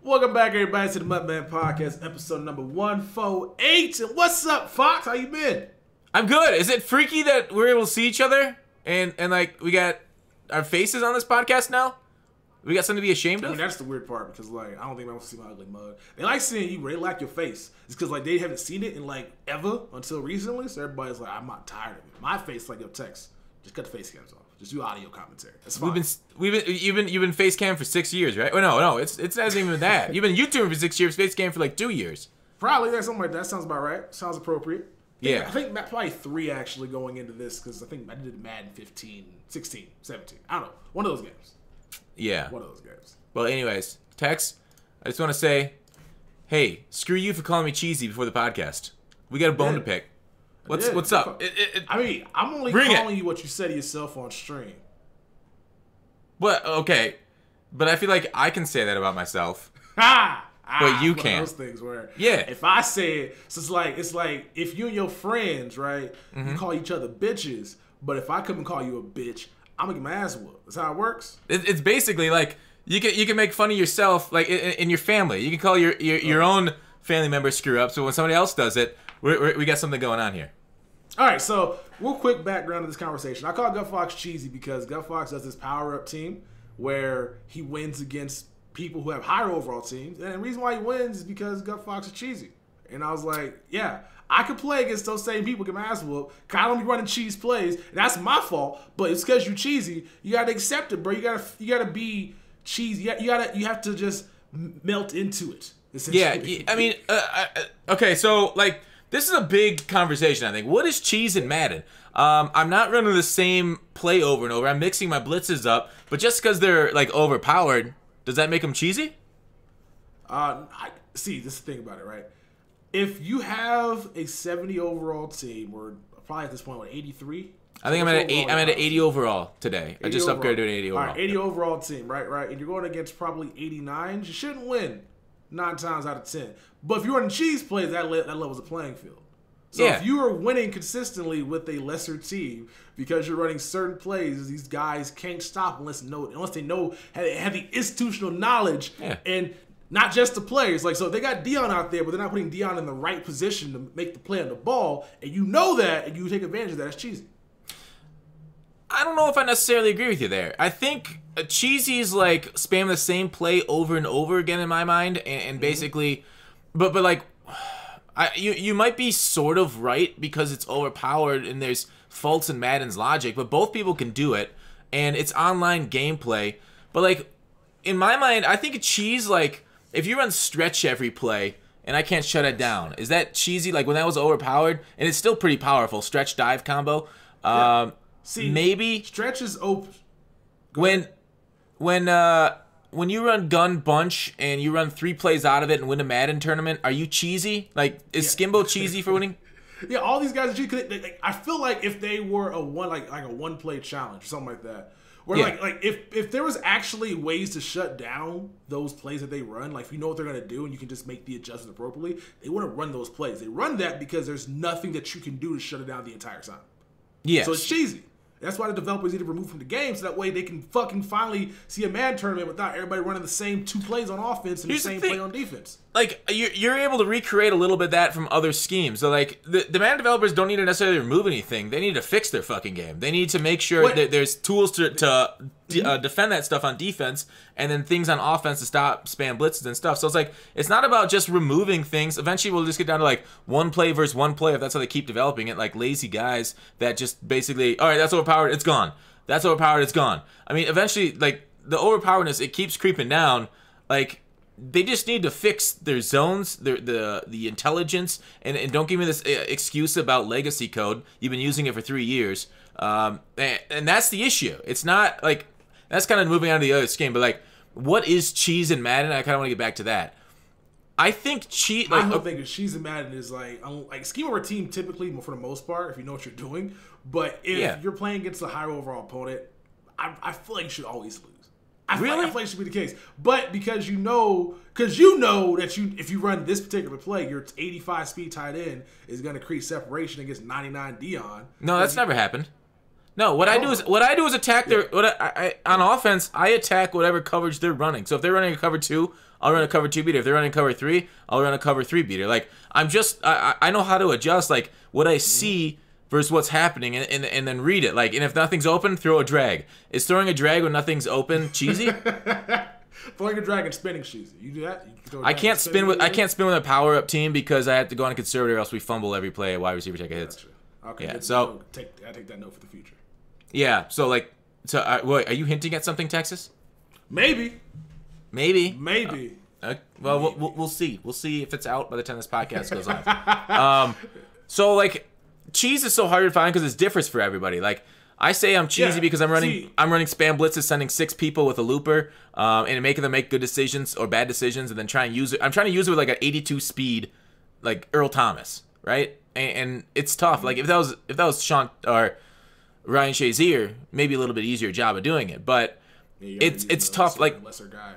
Welcome back, everybody, to the MUT Podcast, episode number 148. And what's up, Fox? How you been? I'm good. Is it freaky that we're able to see each other and like we got our faces on this podcast now? We got something to be ashamed of? I mean, that's the weird part because, like, I don't think I want to see my ugly mug. They like seeing you, but they like your face. It's because, like, they haven't seen it in, like, ever until recently. So everybody's like, I'm not tired of it. My face, like, your text. Just cut the face cams off. Just do audio commentary. That's fine. You've been face cam for 6 years, right? Oh no, it's not even that. You've been YouTubing for 6 years, face cam for like 2 years. Probably, yeah, something like that. Sounds about right. Sounds appropriate. Yeah. I think probably 3 actually going into this because I think I did Madden 15, 16, 17. I don't know. One of those games. Yeah. One of those games. Well, anyways, Tex, I just want to say, hey, screw you for calling me cheesy before the podcast. We got a bone to pick. What's up? I mean, I'm only calling you what you said to yourself on stream. What? Okay. But I feel like I can say that about myself. But you can't. Those things where, yeah. If I say it, so it's like if you and your friends, right, you call each other bitches, but if I come and call you a bitch, I'm gonna get my ass whooped. That's how it works. It's basically like you can make fun of yourself, like in your family. You can call your own family member screw up. So when somebody else does it, we got something going on here. All right, so real quick background of this conversation. I call Gut Fox cheesy because Gut Fox does this power-up team where he wins against people who have higher overall teams. And the reason why he wins is because Gut Fox is cheesy. And I was like, yeah, I could play against those same people, get my ass whooped. I don't be running cheese plays. And that's my fault, but it's because you cheesy. You got to accept it, bro. You gotta be cheesy. You have to just melt into it. Yeah, I mean, okay, so, like, this is a big conversation, I think. What is cheese in Madden? I'm not running the same play over and over. I'm mixing my blitzes up. But just because they're, like, overpowered, does that make them cheesy? See, this is the thing about it, right? If you have a 70 overall team, or probably at this point, what, 83? I think I'm at an 80 overall today. I just upgraded to an 80 overall. All right, 80 overall team, right? And you're going against probably 89. You shouldn't win 9 times out of 10. But if you're running cheese plays, that level's a playing field. So if you are winning consistently with a lesser team because you're running certain plays, these guys can't stop unless they know have the institutional knowledge and not just the players. Like, so if they got Dion out there, but they're not putting Dion in the right position to make the play on the ball, and you know that, and you take advantage of that, it's cheesy. I don't know if I necessarily agree with you there. I think cheesy is like spam the same play over and over again in my mind, and basically, but like, you might be sort of right because it's overpowered and there's faults in Madden's logic, but both people can do it, and it's online gameplay. But like, in my mind, I think a cheese, like, if you run stretch every play and I can't shut it down, is that cheesy? Like when that was overpowered, and it's still pretty powerful, stretch dive combo. See, maybe stretch is open. When you run gun bunch and you run 3 plays out of it and win a Madden tournament, are you cheesy? Like, is Skimbo cheesy for winning? Yeah, all these guys are cheesy. I feel like if they were a one play challenge or something like that, where like if there was actually ways to shut down those plays that they run, like if you know what they're gonna do and you can just make the adjustment appropriately, they wouldn't run those plays. They run that because there's nothing that you can do to shut it down the entire time. Yes. So it's cheesy. That's why the developers need to remove from the game, so that way they can fucking finally see a Madden tournament without everybody running the same 2 plays on offense and the same play on defense. Like, you're able to recreate a little bit of that from other schemes. So, like, the Madden developers don't need to necessarily remove anything. They need to fix their fucking game. They need to make sure that there's tools to defend that stuff on defense, and then things on offense to stop spam blitzes and stuff. So it's like, it's not about just removing things. Eventually we'll just get down to like 1 play versus 1 play if that's how they keep developing it, like lazy guys that just basically, all right, that's overpowered, it's gone. That's overpowered, it's gone. I mean, eventually, like, the overpoweredness, it keeps creeping down. Like, they just need to fix their zones, the intelligence, and don't give me this excuse about legacy code. You've been using it for 3 years. And that's the issue. It's not, like, that's kind of moving on to the other scheme, but, like, what is cheese in Madden? I kind of want to get back to that. I think cheese... Like, I don't think cheese in Madden is, like scheme over team typically, for the most part, if you know what you're doing. But if you're playing against a higher overall opponent, I feel like you should always lose. I feel like it should be the case. But because you know that if you run this particular play, your 85 speed tight end is going to create separation against 99 Dion. No, that's never happened. No, what I do is attack their. On offense, I attack whatever coverage they're running. So if they're running a cover 2, I'll run a cover 2 beater. If they're running cover 3, I'll run a cover 3 beater. Like I know how to adjust like what I see versus what's happening, and then read it. Like, and if nothing's open, throw a drag. Is throwing a drag when nothing's open cheesy? Throwing a drag and spinning cheesy. You do that? I can't spin with a power up team because I have to go on a conservative, or else we fumble every play. A wide receiver take a hits. Gotcha. Okay. Yeah. So I take that note for the future. Yeah. So like, are you hinting at something, Texas? Maybe. Well, we'll see. We'll see if it's out by the time this podcast goes live. So like, cheese is so hard to find because it differs for everybody. Like, I say I'm cheesy because I'm running spam blitzes, sending 6 people with a looper, and making them make good decisions or bad decisions, and then try and use it. I'm trying to use it with like an 82 speed, like Earl Thomas, right? And it's tough. Like if that was Sean or Ryan Shazier, maybe a little bit easier job of doing it, but it's tough. Like lesser guy.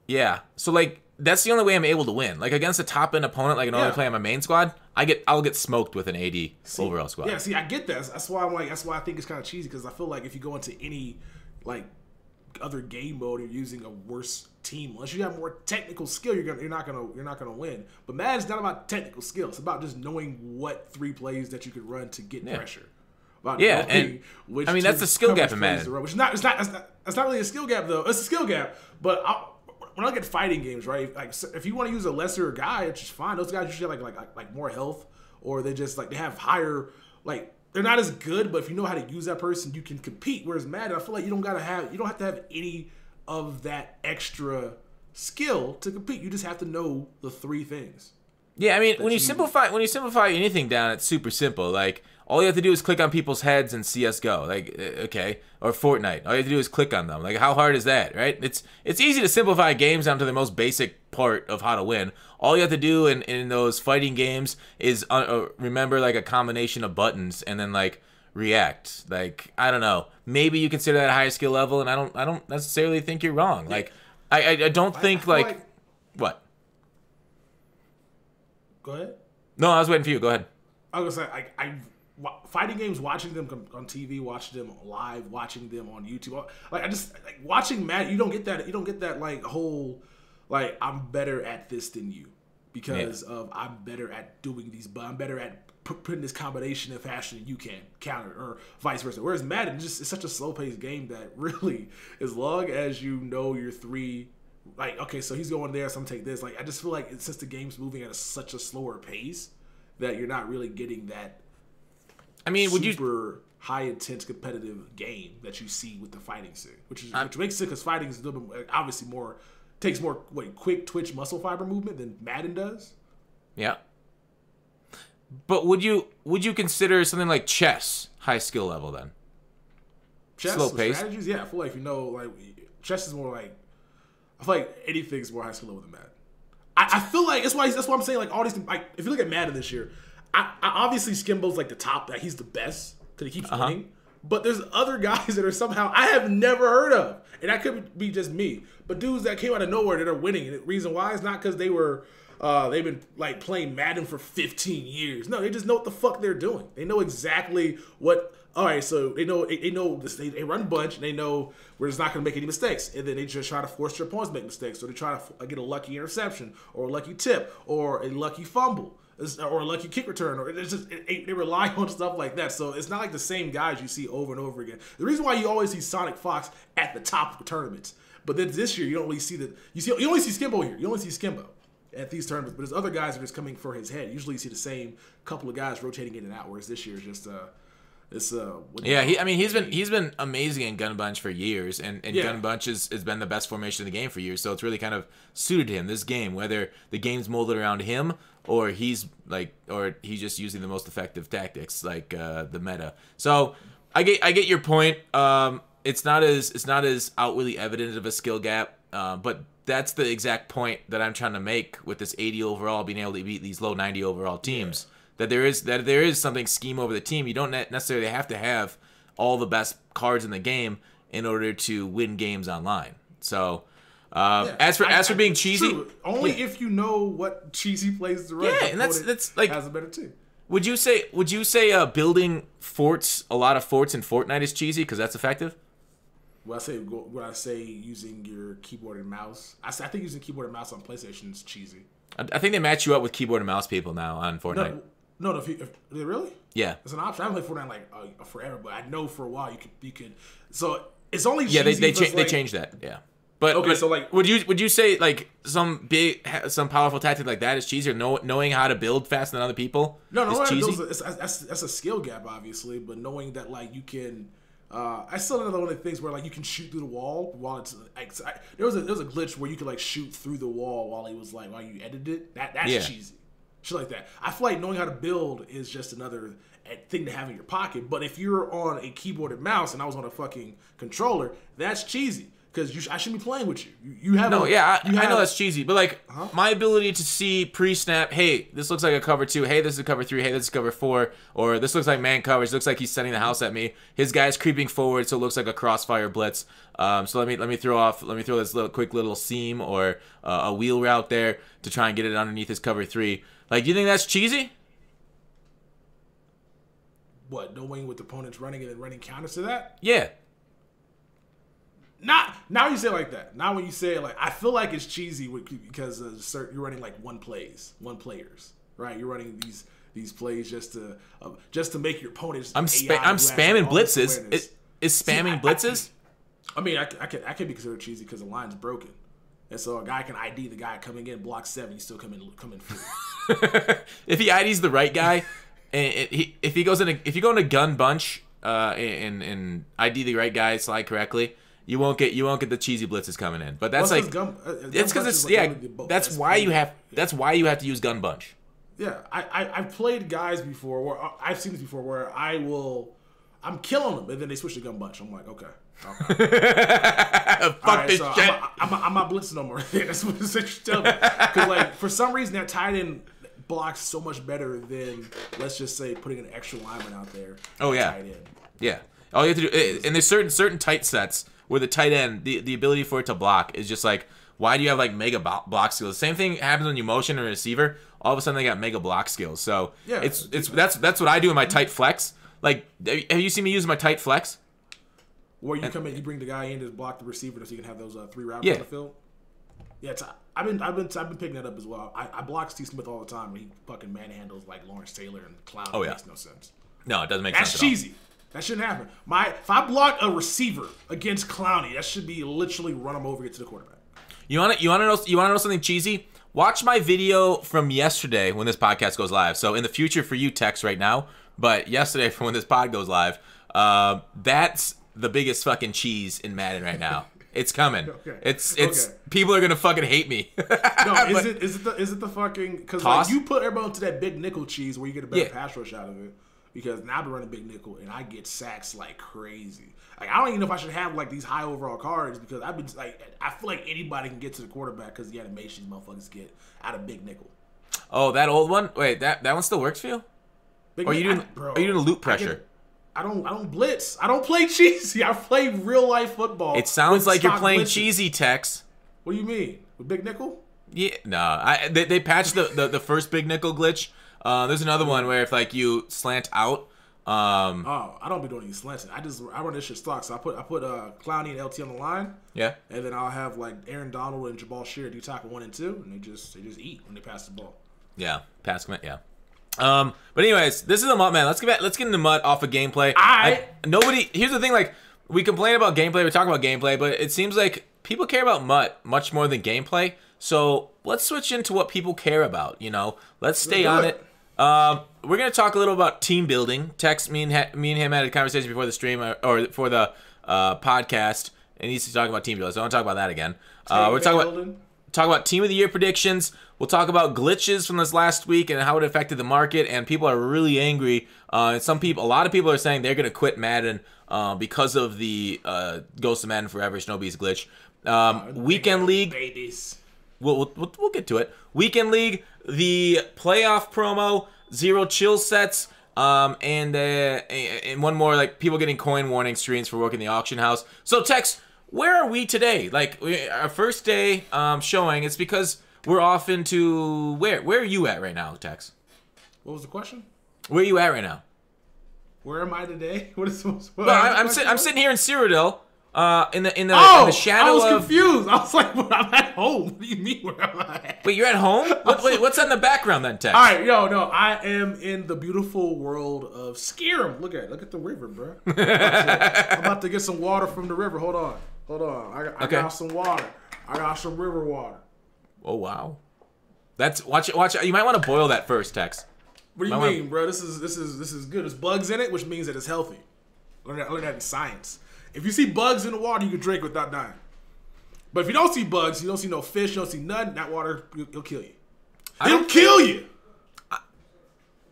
Yeah. So like that's the only way I'm able to win. Like against a top end opponent, like I normally play on my main squad, I'll get smoked with an 80 overall squad. Yeah, see, I get that. That's why I think it's kind of cheesy, because I feel like if you go into any like other game mode, you're using a worse team. Unless you have more technical skill, you're not gonna win. But Madden's not about technical skill. It's about just knowing what 3 plays that you could run to get pressure. And I mean that's the skill gap in Madden. Which it's not really a skill gap though. It's a skill gap, but when I look at fighting games, right? Like if you want to use a lesser guy, it's just fine. Those guys usually have like more health, or they just like they have higher, like they're not as good, but if you know how to use that person, you can compete. Whereas Madden, I feel like you don't have to have any of that extra skill to compete. You just have to know the 3 things. Yeah, I mean when you simplify anything down, it's super simple. Like all you have to do is click on people's heads in CS:GO, like okay, or Fortnite. All you have to do is click on them. Like how hard is that, right? It's easy to simplify games down to the most basic part of how to win. All you have to do in those fighting games is remember like a combination of buttons and then like react. Like I don't know, maybe you consider that a higher skill level, and I don't necessarily think you're wrong. Like I don't think like what. Go ahead. No, I was waiting for you. Go ahead. I was gonna say fighting games, watching them on TV, watching them live, watching them on YouTube. Like I just like watching Madden. You don't get that. You don't get that like whole like I'm better at this than you because of I'm better at doing these. But I'm better at putting this combination in fashion than you can counter or vice versa. Whereas Madden it's such a slow paced game that really, as long as you know your 3. Like, okay, so he's going there, so I'm going to take this. Like, I just feel like since the game's moving at such a slower pace that you're not really getting that super high intense competitive game that you see with the fighting sim, which makes sense because fighting is a little bit obviously takes more quick twitch muscle fiber movement than Madden does. Yeah. But would you consider something like chess high skill level then? Chess slow pace strategies? Yeah, I feel like chess is more like I feel like anything's more high skill level than Madden. I feel like that's why I'm saying like all these like if you look at Madden this year, I obviously Skimbo's like the top, that he's the best because he keeps winning. But there's other guys that are somehow I have never heard of, and that could be just me. But dudes that came out of nowhere that are winning, and the reason why is not because they've been like playing Madden for 15 years. No, they just know what the fuck they're doing. They know exactly what. All right, so they know this. They run a bunch, and they know we're just not going to make any mistakes. And then they just try to force their opponents to make mistakes. So they try to get a lucky interception, or a lucky tip, or a lucky fumble, or a lucky kick return, or they rely on stuff like that. So it's not like the same guys you see over and over again. The reason why you always see Sonic Fox at the top of tournaments, but then this year you don't really see that. You only see Skimbo here. You only see Skimbo at these tournaments, but there's other guys that are just coming for his head. Usually you see the same couple of guys rotating in and out, whereas this year is just he's been amazing in Gun Bunch for years, and Gun Bunch has been the best formation in the game for years. So it's really kind of suited him this game, whether the game's molded around him or he's just using the most effective tactics like the meta. So I get your point. It's not as outwardly evident of a skill gap, but that's the exact point that I'm trying to make with this 80 overall being able to beat these low 90 overall teams. Yeah. That there is something scheme over the team. You don't necessarily have to have all the best cards in the game in order to win games online. So as for being cheesy, only if you know what cheesy plays to run. Yeah, and that's like has a better team. Would you say building forts, a lot of forts in Fortnite is cheesy because that's effective? When I say using your keyboard and mouse, I think using keyboard and mouse on PlayStation is cheesy. I think they match you up with keyboard and mouse people now on Fortnite. No, if really? Yeah, it's an option. I haven't played Fortnite like forever, but I know for a while you could. So it's only cheesy. Yeah, they changed that. Yeah. But okay, so like, would you say like some powerful tactic like that is cheesy, or knowing how to build faster than other people? No, is cheesy? That's a skill gap, obviously. But knowing that like you can, I still know one of the things where like you can shoot through the wall while it's like, there was a glitch where you could like shoot through the wall while you edited it. That's cheesy, shit like that. I feel like knowing how to build is just another thing to have in your pocket. But if you're on a keyboard and mouse and I was on a fucking controller, that's cheesy. Because I shouldn't be playing with you. You have I know that's cheesy, but like my ability to see pre-snap, hey, this looks like a cover 2, hey, this is a cover 3, hey, this is cover 4, or this looks like man coverage, looks like he's sending the house at me. His guy's creeping forward, so it looks like a crossfire blitz. So let me throw this quick little seam or a wheel route there to try and get it underneath his cover 3. Like, do you think that's cheesy? What, knowing what the opponent's running and then running counters to that? Yeah. Now you say it like that. Now when you say it like, I feel like it's cheesy because you're running like one players, right? You're running these plays just to make your opponents. I'm spamming blitzes. Is spamming blitzes? I mean, I can be considered cheesy because the line's broken, and so a guy can ID the guy coming in block 7, he's still coming through. If he IDs the right guy, and if you go in a gun bunch and ID the right guy, slide correctly. You won't get the cheesy blitzes coming in, but that's it's because it's that's why you have to use gun bunch. Yeah, I've played guys before, or I've seen this before, where I'm killing them, and then they switch to gun bunch. I'm like, okay. Fuck this so shit. I'm not blitzing no more. That's what you tell me. Because like for some reason that tight end blocks so much better than, let's just say, putting an extra lineman out there. Oh yeah, tight end. Yeah. All you have to do, and there's certain tight sets where the tight end, the ability for it to block is just like, why do you have like mega block skills? Same thing happens when you motion a receiver. All of a sudden they got mega block skills. So yeah, that's what I do in my tight flex. Like, have you seen me use my tight flex? Where you come in, you bring the guy in to block the receiver so you can have those 3 routes on the field. Yeah, I've been picking that up as well. I block Steve Smith all the time when he fucking manhandles like Lawrence Taylor and Clown. Oh, yeah. Makes no sense. No, it doesn't make sense. That's cheesy. That shouldn't happen. If I block a receiver against Clowney, that should be literally run him over, get to the quarterback. You want to know something cheesy? Watch my video from yesterday when this podcast goes live. So in the future for you, Tex, right now, but yesterday for when this pod goes live, that's the biggest fucking cheese in Madden right now. It's coming. Okay. It's people are gonna fucking hate me. No, is it the fucking, because like you put everybody into that big nickel cheese where you get a better pass rush out of it. Because now I've been running big nickel and I get sacks like crazy. Like, I don't even know if I should have like these high overall cards because I've been like, I feel like anybody can get to the quarterback because the animations motherfuckers get out of big nickel. Oh, that old one? Wait, that one still works for you? Are you doing loop pressure? I don't blitz. I don't play cheesy. I play real life football. It sounds like you're playing cheesy, Tex. What do you mean? With big nickel? Yeah, no. They patched the first big nickel glitch. There's another one where if like you slant out. I don't be doing any slanting. I run this shit stock. So I put Clowney and LT on the line. Yeah. And then I'll have like Aaron Donald and Jabal Shear do tackle 1 and 2, and they just eat when they pass the ball. Yeah, pass commit. Yeah. But anyways, this is a MUT, man. Let's get into MUT off of gameplay. Here's the thing, like, we complain about gameplay, we talk about gameplay, but it seems like people care about MUT much more than gameplay. So let's switch into what people care about. Let's stay on it. We're gonna talk a little about team building. Tex, me and him had a conversation before the stream or for the podcast, and he's talking about team building. So I want to talk about that again. We're talking about team of the year predictions. We'll talk about glitches from this last week and how it affected the market. And people are really angry. And a lot of people are saying they're gonna quit Madden because of the Ghost of Madden Forever Snowbeast glitch. Weekend League. Babies. We'll get to it. Weekend League, the playoff promo, 0 chill sets, and one more, like, people getting coin warning screens for working the auction house. So, Tex, where are we today? Like, our first day showing, it's because we're off into... Where are you at right now, Tex? What was the question? Where are you at right now? Where am I today? What is? What, I'm sitting here in Cyrodiil. In the shadow I was of... confused. I was like, well, I'm at home. What do you mean where am I at? Wait, you're at home? What's in the background then, Tex? All right, no, I am in the beautiful world of Skyrim. Look at the river, bro. I'm about to get some water from the river. Hold on. I got some water. I got some river water. Oh wow, watch it. You might want to boil that first, Tex. What do you mean, bro? This is good. There's bugs in it, which means that it's healthy. I learned that in science. If you see bugs in the water, you can drink without dying. But if you don't see bugs, you don't see no fish, you don't see nothing, that water, it'll kill you. It'll kill you!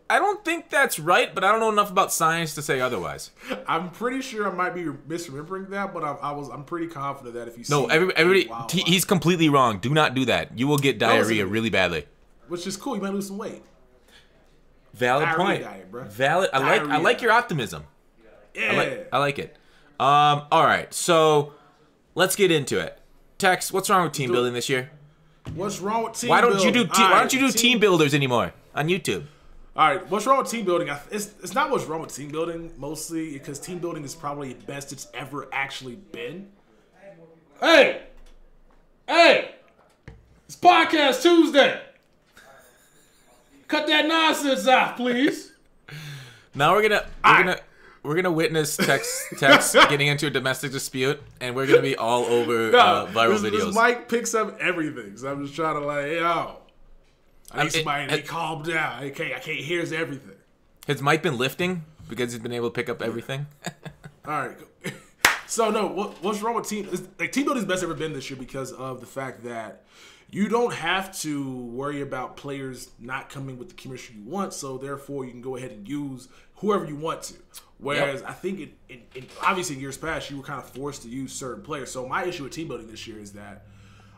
I don't think that's right, but I don't know enough about science to say otherwise. I'm pretty sure I might be misremembering that, but I'm pretty confident that if you see... No, everybody, he's completely wrong. Do not do that. You will get diarrhea really badly. Which is cool. You might lose some weight. Valid point. Diet, bro. Valid. I like your optimism. Yeah. I like it. All right, so let's get into it. Tex, what's wrong with team building this year? What's wrong with team building? Why don't you do team builders anymore on YouTube? All right, what's wrong with team building? It's not what's wrong with team building, mostly because team building is probably the best it's ever actually been. Hey! It's Podcast Tuesday. Cut that nonsense off, please. Now we're gonna witness Tex getting into a domestic dispute, and we're gonna be all over viral videos. This mic picks up everything, so I'm just trying to I need somebody to calm down. I can't hear everything. Has Mike been lifting because he's been able to pick up everything? All right. So no, what's wrong with team? Team building is best ever been this year because of the fact that you don't have to worry about players not coming with the chemistry you want. So therefore, you can go ahead and use whoever you want to. Whereas I think obviously in years past, you were kind of forced to use certain players. So my issue with team building this year is that,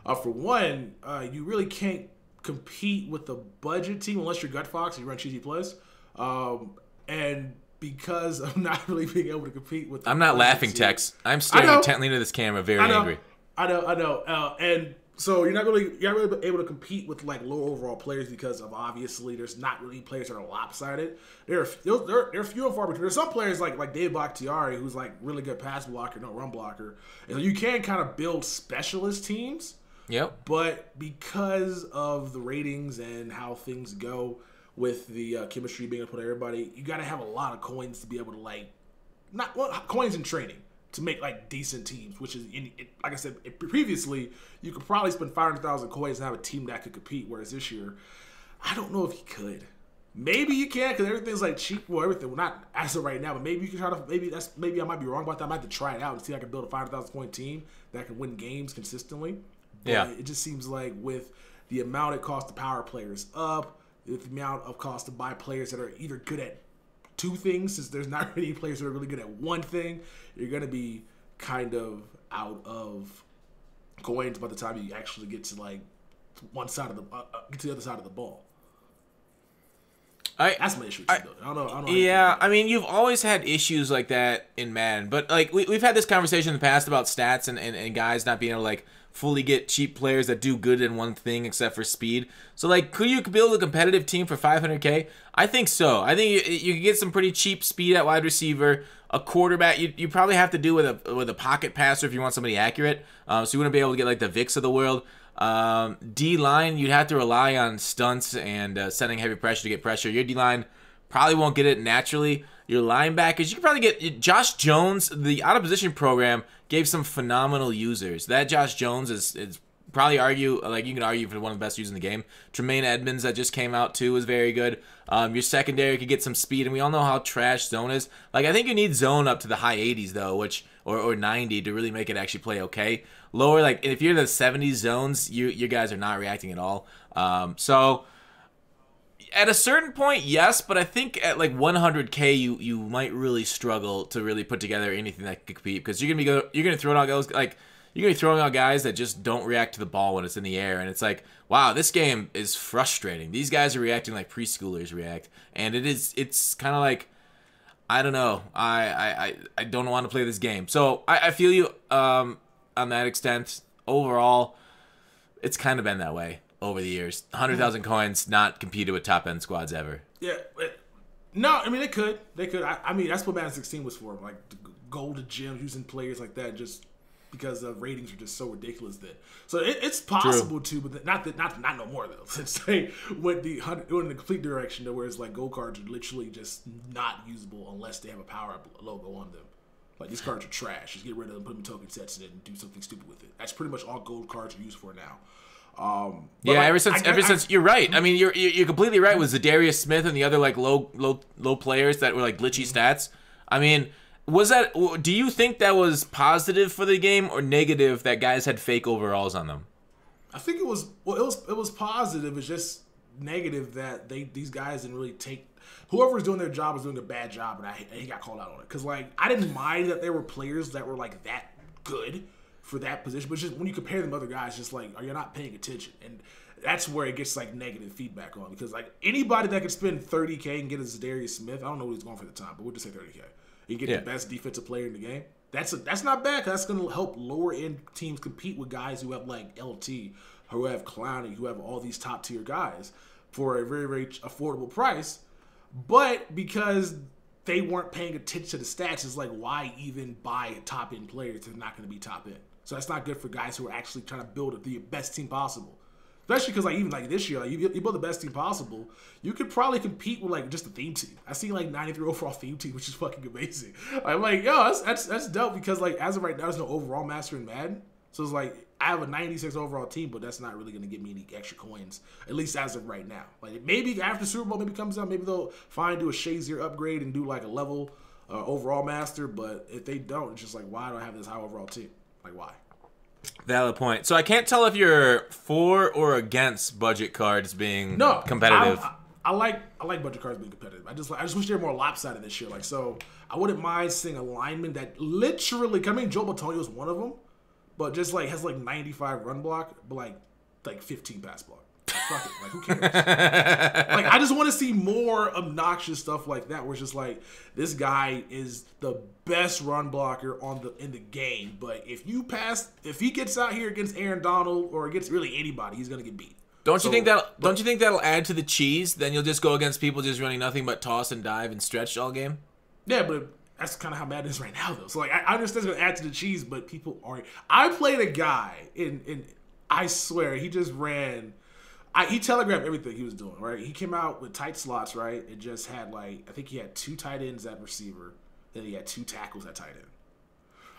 for one, you really can't compete with the budget team unless you're Gut Fox and you run cheesy plays. And because of not really being able to compete with the I'm not laughing, team, Tex. I'm staring intently into this camera, very angry. I know. And so you're not really able to compete with like low overall players because of obviously there's not really players that are lopsided. They're few and far between. There's some players like Dave Bakhtiari who's like really good pass blocker, no run blocker. And you can kind of build specialist teams. Yep. But because of the ratings and how things go with the chemistry being able to put everybody, you got to have a lot of coins to be able to coins in training to make like decent teams, which is like I said previously, you could probably spend 500,000 coins and have a team that could compete. Whereas this year, I don't know if you could. Maybe you can because everything's like cheap. Well, everything. Well, not as of right now, but maybe you can try to. Maybe I might be wrong about that. I might have to try it out and see if I can build a 500,000 coin team that can win games consistently. But yeah, it just seems like with the amount it costs to power players up, with the amount of cost to buy players that are either good at two things, since there's not really players that are really good at one thing, you're going to be kind of out of coins by the time you actually get to like one side of get to the other side of the ball. That's my issue. I don't know. Yeah, I mean, you've always had issues like that in Madden, but like we've had this conversation in the past about stats and guys not being able to like fully get cheap players that do good in one thing except for speed. So like, could you build a competitive team for 500K? I think so. I think you could get some pretty cheap speed at wide receiver. A quarterback, you probably have to do with a pocket passer if you want somebody accurate. So you wouldn't be able to get like the Vicks of the world. D-line, you'd have to rely on stunts and sending heavy pressure to get pressure. Your D-line probably won't get it naturally. Your linebackers, you can probably get Josh Jones. The out-of-position program gave some phenomenal users. That Josh Jones is probably you can argue for one of the best users in the game. Tremaine Edmonds that just came out too is very good. Your secondary could get some speed, and we all know how trash zone is. Like I think you need zone up to the high 80s though, or 90 to really make it actually play okay. Lower, like if you're in the 70s zones, your guys are not reacting at all. So at a certain point, yes, but I think at like 100K, you might really struggle to really put together anything that could compete because you're gonna throw out guys like. You're going to be throwing out guys that just don't react to the ball when it's in the air. And it's like, wow, this game is frustrating. These guys are reacting like preschoolers react. And it's kind of like, I don't know. I don't want to play this game. So I feel you on that extent. Overall, it's kind of been that way over the years. 100,000 coins, not competed with top-end squads ever. Yeah, No, I mean, they could. I mean, that's what Madden 16 was for. Like, the golden gems, using players like that just because the ratings are just so ridiculous then. So it's possible to, but not no more, though. Since they went in the complete direction to where it's like gold cards are literally just not usable unless they have a power-up logo on them. Like, these cards are trash. Just get rid of them, put them in token sets, and then do something stupid with it. That's pretty much all gold cards are used for now. Yeah, like, ever since you're right. I mean, you're completely right with Zadarius Smith and the other like low players that were like glitchy stats. I mean, do you think that was positive for the game or negative that guys had fake overalls on them? I think it was positive. It's just negative that these guys didn't really take. Whoever was doing their job was doing a bad job, and he got called out on it. Because like I didn't mind that there were players that were like that good for that position, but just when you compare them to other guys, just like, are you not paying attention? And that's where it gets like negative feedback on, because like anybody that could spend $30K and get a Zadarius Smith, I don't know what he's going for at the time, but we'll just say $30K. You get the best defensive player in the game. That's not bad, because that's going to help lower end teams compete with guys who have like LT, who have Clowney, who have all these top tier guys for a very, very affordable price. But because they weren't paying attention to the stats, it's like, why even buy top end players if they're not going to be top end? So that's not good for guys who are actually trying to build the best team possible. Especially because like even like this year, like you build the best team possible, you could probably compete with like just a theme team. I see like 93 overall theme team, which is fucking amazing. I'm like, yo, that's dope, because like as of right now, there's no overall master in Madden. So it's like I have a 96 overall team, but that's not really going to give me any extra coins, at least as of right now. Like maybe after Super Bowl maybe comes out, maybe they'll do a Shazier upgrade and do like a level overall master. But if they don't, it's just like, why do I have this high overall team? Like, why? Valid point. So I can't tell if you're for or against budget cards being competitive. I like budget cards being competitive. I just wish they were more lopsided this year. Like, so I wouldn't mind seeing a lineman that literally, I mean, Joe Batonio is one of them, but just like has like 95 run block, but like 15 pass block. Fuck it. Like, who cares? Like, I just want to see more obnoxious stuff like that, where it's just like, this guy is the best run blocker in the game, but if he gets out here against Aaron Donald or against really anybody, he's gonna get beat. Don't you think that'll add to the cheese? Then you'll just go against people just running nothing but toss and dive and stretch all game? Yeah, but that's kind of how Madden is right now, though. So like, I understand it's gonna add to the cheese, but people aren't. I played a guy in I swear he just ran. He telegraphed everything he was doing, right? He came out with tight slots, right? It just had like, I think he had 2 tight ends at receiver, then he had 2 tackles at tight end.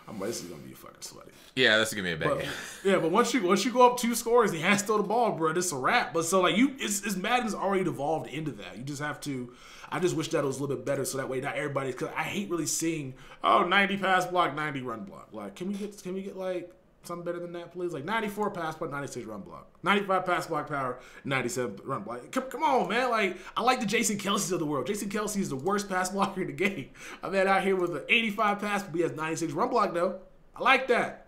I'm like, this is gonna be fucking sweaty. Yeah, this is gonna be a bad game. Yeah, but once you go up 2 scores, he has to throw the ball, bro. It's a wrap. But so like it's Madden's already evolved into that. You just have to. I just wish that it was a little bit better, so that way not everybody. Because I hate really seeing 90 pass block, 90 run block. Like, can we get like something better than that, please? Like 94 pass block, 96 run block, 95 pass block power, 97 run block. Come on, man. Like, I like the Jason Kelce's of the world. Jason Kelce is the worst pass blocker in the game. I'm out here with an 85 pass, but he has 96 run block though. I like that.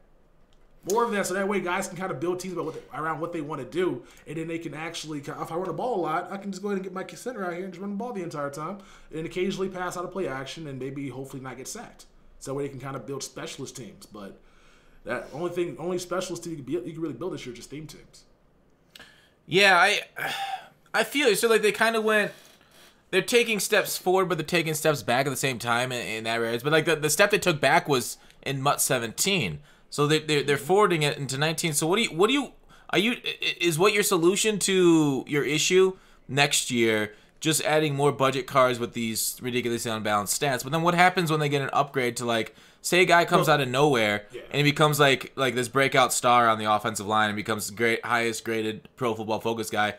More of that, so that way guys can kind of build teams around what they want to do, and then they can actually, if I run the ball a lot, I can just go ahead and get my center out here and just run the ball the entire time, and occasionally pass out of play action, and maybe hopefully not get sacked. So that way they can kind of build specialist teams. But that only specialist team you can really build this year is just theme teams. Yeah, I feel it. So like they kind of went. They're taking steps forward, but they're taking steps back at the same time in that areas. But like the step they took back was in MUT 17. So they're forwarding it into 19. So is what your solution to your issue next year? Just adding more budget cards with these ridiculously unbalanced stats. But then what happens when they get an upgrade to, like, say a guy comes out of nowhere and he becomes like this breakout star on the offensive line and becomes highest graded Pro Football Focus guy?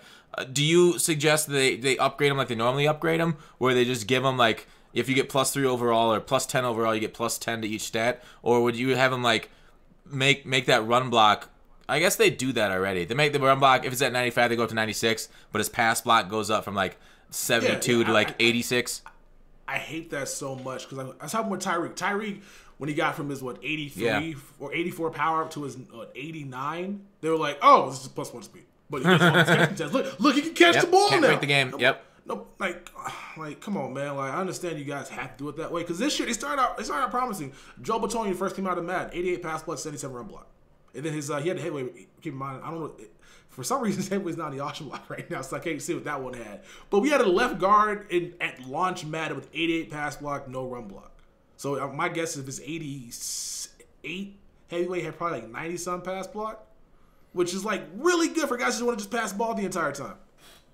Do you suggest that they upgrade him like they normally upgrade him, where they just give him, like, if you get +3 overall or +10 overall, you get +10 to each stat? Or would you have him like make that run block? I guess they do that already. They make the run block, if it's at 95, they go up to 96, but his pass block goes up from like 72 to like 86. I hate that so much, because I was talking with Tyreek. Tyreek, when he got from his 83 or 84 power up to his 89, they were like, oh, this is +1 speed. But he gets all his catching tests. Look, he can catch the ball Can't now. break the game. No, like, come on, man. Like, I understand you guys have to do it that way, because this year they started out promising. Joe Batonio first came out of Madden, 88 pass block, 77 run block, and then he had a headway. Keep in mind, I don't know, For some reason, Heavyweigh's not on the auction block right now, so I can't see what that one had. But we had a left guard at launch Madden with 88 pass block, no run block. So my guess is if it's 88, Heavyweight had probably like 90-some pass block, which is like really good for guys who want to just pass the ball the entire time.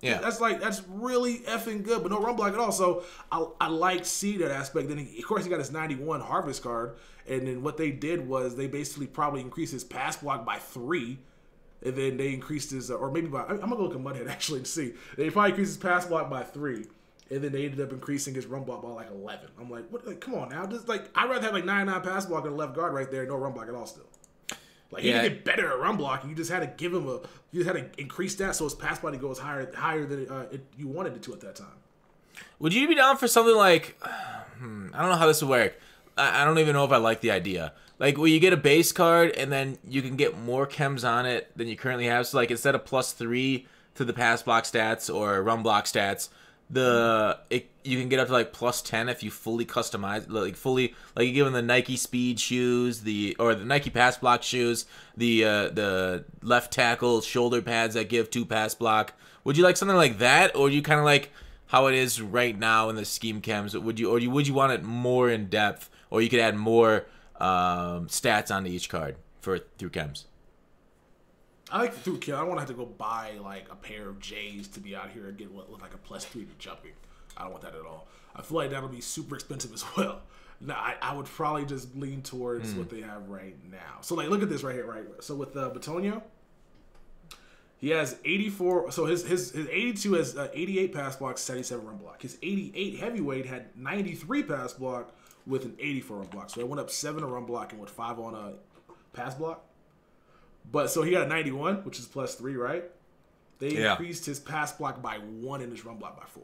Yeah, that's really effing good, but no run block at all. So I like see that aspect. Then of course he got his 91 Harvest card, and then what they did was they basically probably increased his pass block by 3. And then they increased his, or maybe by, I'm going to look at Mudhead actually to see. They probably increased his pass block by 3. And then they ended up increasing his run block by like 11. I'm like, what? Like, come on now. Just like, I'd rather have like 99 pass block and a left guard right there, no run block at all still. Like, he didn't get better at run blocking. You just had to give him you just had to increase that so his pass block goes higher than you wanted it to at that time. Would you be down for something like, I don't know how this would work. I don't even know if I like the idea. Like, where you get a base card, and then you can get more chems on it than you currently have. So, like, instead of +3 to the pass block stats or run block stats, you can get up to, like, +10 if you fully customize, like, you give them the Nike Speed shoes, or the Nike pass block shoes, the left tackle shoulder pads that give 2 pass block. Would you like something like that, or do you kind of like how it is right now in the scheme chems? Would you want it more in depth, or you could add more stats onto each card through chems? I like the through chem. I don't want to have to go buy like a pair of J's to be out here and get what look like a +3 to jumping. I don't want that at all. I feel like that'll be super expensive as well. No, I would probably just lean towards what they have right now. So like, look at this right here, right? So with Batonio, he has 84. So his 82 has 88 pass block, 77 run block. His 88 Heavyweight had 93 pass block with an 84 run block. So it went up 7 on run block and with 5 on a pass block. But so he got a 91, which is +3, right? They increased his pass block by 1 and his run block by 4.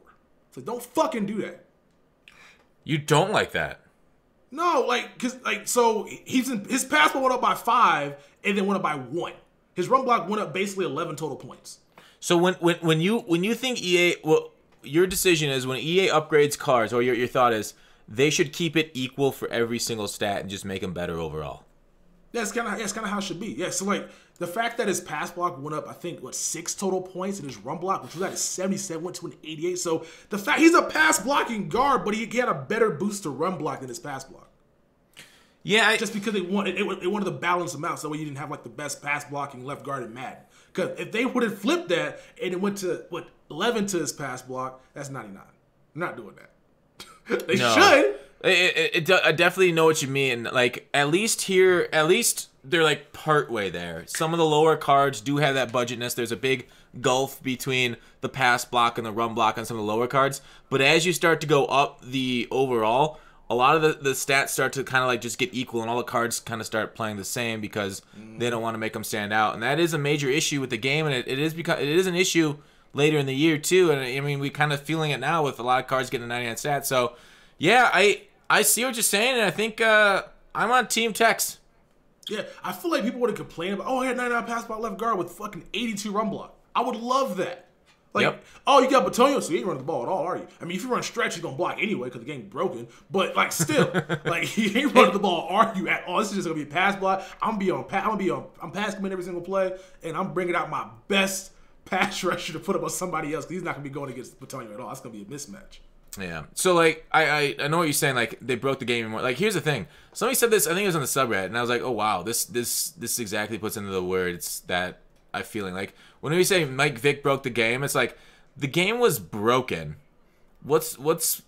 So don't fucking do that. You don't like that? No, so his pass block went up by 5 and then went up by 1. His run block went up basically 11 total points. So when you think EA, well, your decision is when EA upgrades cards, or your thought is they should keep it equal for every single stat and just make them better overall. That's kind of how it should be. Yeah, so like the fact that his pass block went up, I think 6 total points, and his run block, which was at a 77, went to an 88. So the fact he's a pass blocking guard, but he had a better boost to run block than his pass block. Yeah, just because they wanted to balance them out, so that way you didn't have like the best pass blocking left guard in Madden. Because if they would have flipped that and it went to 11 to his pass block, that's 99. I'm not doing that. They should. I definitely know what you mean. Like, at least they're like part way there. Some of the lower cards do have that budgetness. There's a big gulf between the pass block and the run block on some of the lower cards. But as you start to go up the overall, a lot of the stats start to kind of like just get equal, and all the cards kind of start playing the same because they don't want to make them stand out. And that is a major issue with the game, and it is an issue later in the year too. And I mean, we kind of feeling it now with a lot of cards getting a 99 stat. So yeah, I see what you're saying, and I think I'm on Team Tex. Yeah, I feel like people would have complained about, I had 99 pass block left guard with fucking 82 run block. I would love that. Like, you got Batonio, so you ain't running the ball at all, are you? I mean, if you run stretch, you're going to block anyway because the game's broken. But, like, still, like, you ain't running the ball, are you, at all? This is just going to be a pass block. I'm pass commit every single play, and I'm bringing out my best pass rusher to put up on somebody else because he's not going to be going against Batonio at all. That's going to be a mismatch. Yeah. So, like, I know what you're saying. Like, they broke the game more. Like, here's the thing. Somebody said this, I think it was on the subreddit, and I was like, oh, wow, this exactly puts into the words that I'm feeling. Like, when we say Mike Vick broke the game, it's like, the game was broken. What's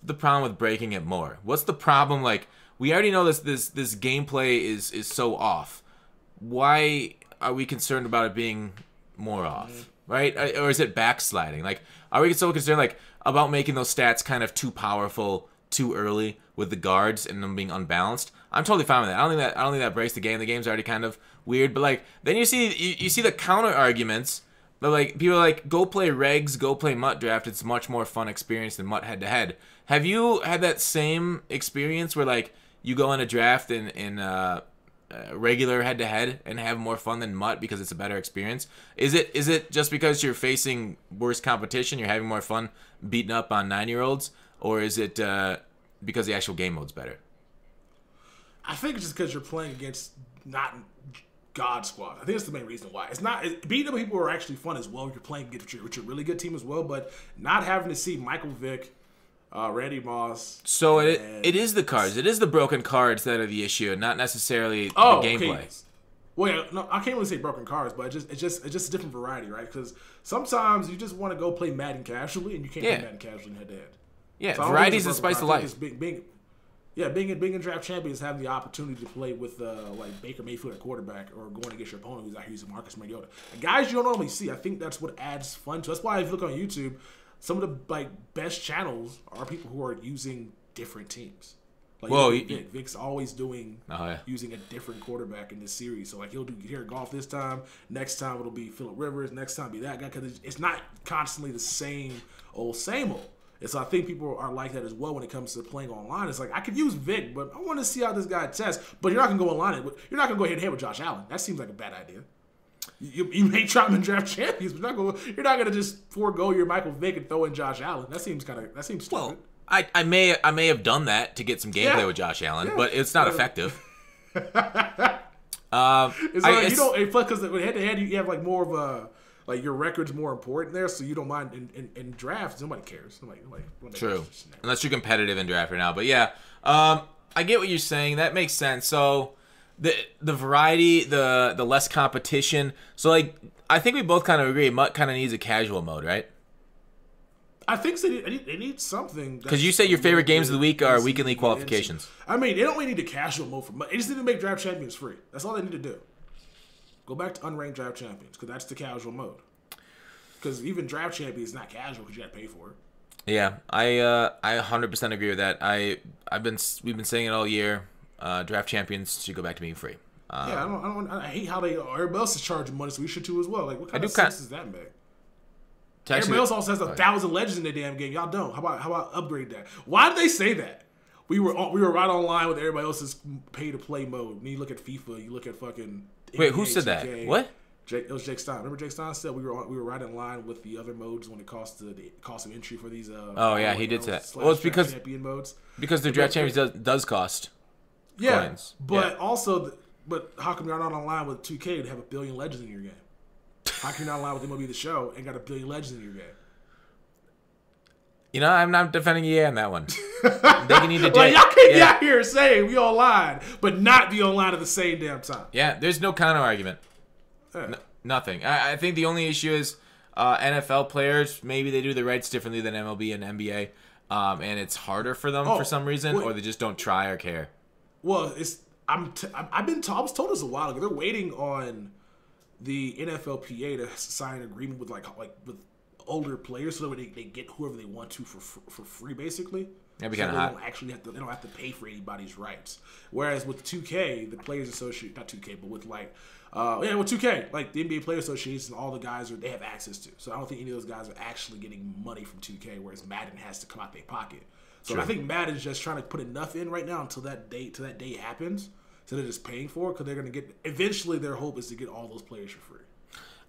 the problem with breaking it more? What's the problem? Like, we already know this gameplay is so off. Why are we concerned about it being more off? Right? Or is it backsliding? Like, are we so concerned, like, about making those stats kind of too powerful too early with the guards and them being unbalanced? I'm totally fine with that. I don't think that breaks the game. The game's already kind of weird. But like, then you see the counter arguments. But like, people are like, go play regs, go play MUT draft. It's a much more fun experience than MUT head to head. Have you had that same experience where like you go in a draft in regular head to head and have more fun than MUT because it's a better experience? Is it just because you're facing worse competition, you're having more fun beating up on 9-year-olds, or is it because the actual game mode's better? I think it's just because you're playing against not God Squad. I think that's the main reason why. It's not beating up people who are actually fun as well. You're playing with your really good team as well, but not having to see Michael Vick, Randy Moss. So it is the cards. It is the broken cards that are the issue, and not necessarily the gameplay. Okay. Well, yeah, no, I can't really say broken cards, but it's just a different variety, right? Because sometimes you just want to go play Madden casually, and you can't play Madden casually head to head. Yeah, so variety is the spice of life. Being in draft champions, having the opportunity to play with like Baker Mayfield at quarterback, or going against your opponent who's out here using Marcus Mariota, and guys you don't normally see. I think that's what adds fun to. That's why if you look on YouTube, some of the best channels are people who are using different teams. Like, Vic's always using a different quarterback in this series. So, like, he'll do Jared Goff this time. Next time it'll be Phillip Rivers. Next time it'll be that guy. Because it's not constantly the same old. And so I think people are like that as well when it comes to playing online. It's like, I could use Vic, but I want to see how this guy tests. But you're not going to go online. You're not going to go head-to-head with Josh Allen. That seems like a bad idea. You may try him in draft champions, but you're not going to just forego your Michael Vick and throw in Josh Allen. That seems stupid. Well, I may have done that to get some gameplay with Josh Allen, but it's not effective. It's like because with head to head you have like more of a like your record's more important there, so you don't mind in drafts. Nobody cares. True, unless you're competitive in draft right now. But yeah, I get what you're saying. That makes sense. So the variety, the less competition. So like I think we both kind of agree. MUT kind of needs a casual mode, right? I think they need something. Because you say your favorite games of the week are weekend league qualifications. I mean, they don't really need a casual mode for MUT. They just need to make draft champions free. That's all they need to do. Go back to unranked draft champions, because that's the casual mode. Because even draft champions is not casual because you got to pay for it. Yeah, I 100% agree with that. We've been saying it all year. Draft champions should go back to being free. I hate how everybody else is charging money, so we should too as well. Like, what kind of sense does that make? Everybody else also has 1,000 legends in their damn game. Y'all don't. How about upgrade that? Why did they say that? We were right on line with everybody else's pay to play mode. When you look at FIFA, you look at fucking. Wait, NBA, who said 2K. that? What? It was Jake Stein. Remember Jake Stein said we were right in line with the other modes when it cost the cost of entry for these. He did say that. Well, it's because champion modes. Because the draft champions does cost. Coins. But also, how come you're not on line with 2K to have 1 billion legends in your game? How can you not lie with MLB The Show and got 1 billion legends in your game? You know, I'm not defending EA on that one. They need to do y'all can't be out here saying we online, but not be online at the same damn time. Yeah, there's no counter argument. Nothing. I think the only issue is NFL players, maybe they do the rights differently than MLB and NBA, and it's harder for them for some reason, or they just don't try or care. Well, I was told this a while ago. They're waiting on the NFLPA to sign an agreement with like with older players, so that they get whoever they want to for free, basically. That'd be kind of hot. They don't have to pay for anybody's rights. Whereas with 2K, the Players Association, not 2K, but with with 2K, like the NBA Players Association, all the guys they have access to. So I don't think any of those guys are actually getting money from 2K, whereas Madden has to come out their pocket. So I think Madden's just trying to put enough in right now until that day happens. So they're just paying for it because they're going to get. Eventually, their hope is to get all those players for free.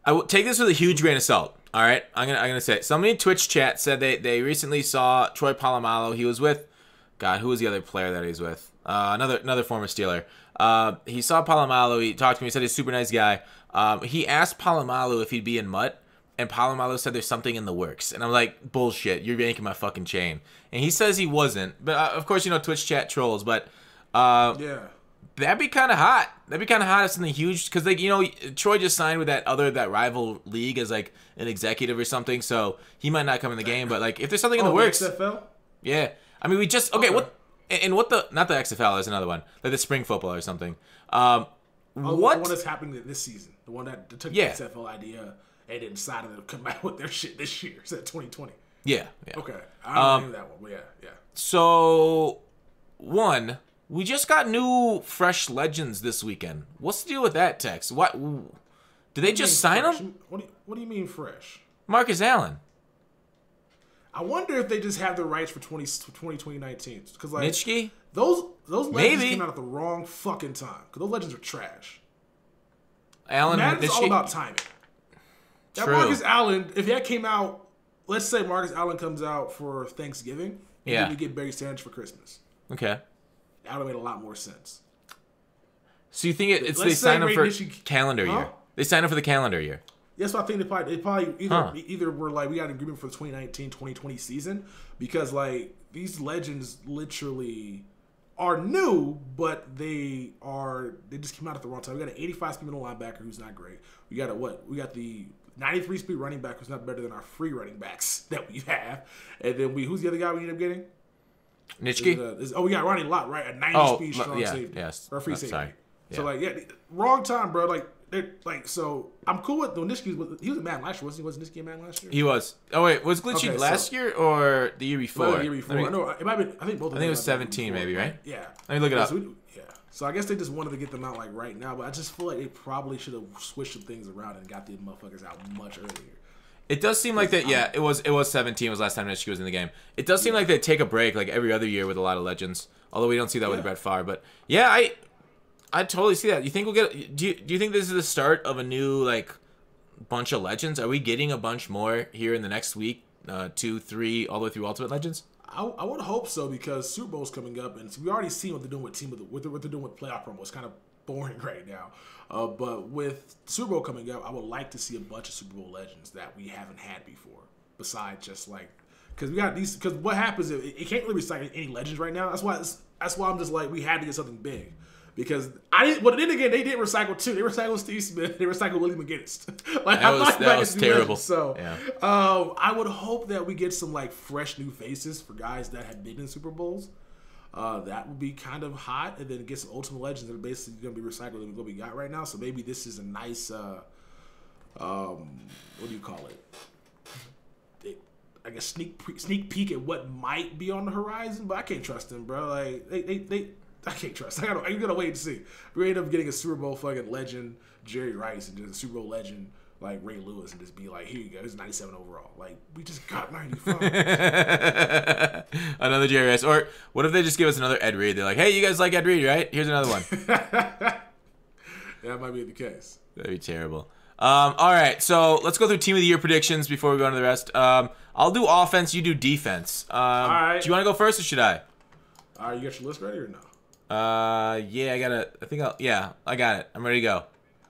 I will take this with a huge grain of salt. All right, I'm gonna say it. Somebody in Twitch chat said they recently saw Troy Polamalu. He was with, God, who was the other player that he was with? Another former Steeler. He saw Polamalu. He talked to me. He said he's a super nice guy. He asked Polamalu if he'd be in MUT, and Polamalu said there's something in the works. And I'm like, bullshit. You're yanking my fucking chain. And he says he wasn't. But of course, Twitch chat trolls. But yeah. That'd be kind of hot. That'd be kind of hot if something huge, because Troy just signed with that rival league as like an executive or something, so he might not come in the game. But like, if there's something in the works, XFL? Yeah. I mean, we just not the XFL is another one, like the spring football or something. The one that's happening this season, the one that took the XFL idea and then decided to come out with their shit this year. Is that 2020? Yeah. Okay, I don't know that one, but yeah. So one. We just got new fresh legends this weekend. What's the deal with that, Tex? What? Did they just sign them? What do you mean fresh? Marcus Allen. I wonder if they just have the rights for 2019. Because like Mitchke? Those legends came out at the wrong fucking time. Because those legends are trash. Allen, Madden's all about timing. That True. Marcus Allen, if that came out, let's say Marcus Allen comes out for Thanksgiving, and then we get Barry Sanders for Christmas. Okay. That would have made a lot more sense. So you think they signed him for calendar year? They signed him for the calendar year. Yes, so I think they probably either were like, we got an agreement for the 2019-2020 season, because like these legends literally are new, but they just came out at the wrong time. We got an 85 speed middle linebacker who's not great. We got the 93 speed running back who's not better than our free running backs that we have. And then who's the other guy we ended up getting? Nitschke? We got Ronnie Lott, right? A 90 speed strong safety. Yes. Or free safety. Sorry. Yeah. So wrong time, bro. So I'm cool with Nitschke. He was a man last year, wasn't he? Was Nitschke a man last year? He was. Oh wait, was Glitchy last year or the year before? The year before. No, it might have been. I think both. I think it was 17, maybe, right? Yeah. Let me look it up. So I guess they just wanted to get them out like right now, but I just feel like they probably should have switched some things around and got the motherfuckers out much earlier. It does seem like that. Yeah, it was 17. Was last time Nitschke was in the game. It does seem like they take a break like every other year with a lot of legends. Although we don't see that with Brett Favre, but yeah, I totally see that. You think we'll get? Do you think this is the start of a new bunch of legends? Are we getting a bunch more here in the next week? 2, 3, all the way through Ultimate Legends? I would hope so, because Super Bowl's coming up, and we already seen what they're doing with what they're doing with playoff promo. It's kind of boring right now. But with Super Bowl coming up, I would like to see a bunch of Super Bowl legends that we haven't had before. Besides just because we got these. Because what happens is it can't really recycle any legends right now. That's why I'm just like, we had to get something big. Because then again, they didn't recycle two. They recycled Steve Smith. They recycled Willie McGinnis. That was terrible. So, yeah. I would hope that we get some fresh new faces for guys that have been in Super Bowls. That would be kind of hot, and then get some Ultimate Legends that are basically going to be recycled than what we got right now. So maybe this is a nice, what do you call it? I guess sneak peek at what might be on the horizon. But I can't trust them, bro. I can't trust. I gotta wait and see. We end up getting a Super Bowl fucking legend, Jerry Rice, and just a Super Bowl legend like Ray Lewis, and just be like, here you go, he's 97 overall. We just got 95. Another Jerry Rice. Or what if they just give us another Ed Reed? They're like, hey, you guys like Ed Reed, right? Here's another one. That might be the case. That'd be terrible. All right, so let's go through Team of the Year predictions before we go into the rest. I'll do offense, you do defense. All right. Do you want to go first, or should I? All right, you got your list ready or no? Yeah, I got it. I got it. I'm ready to go.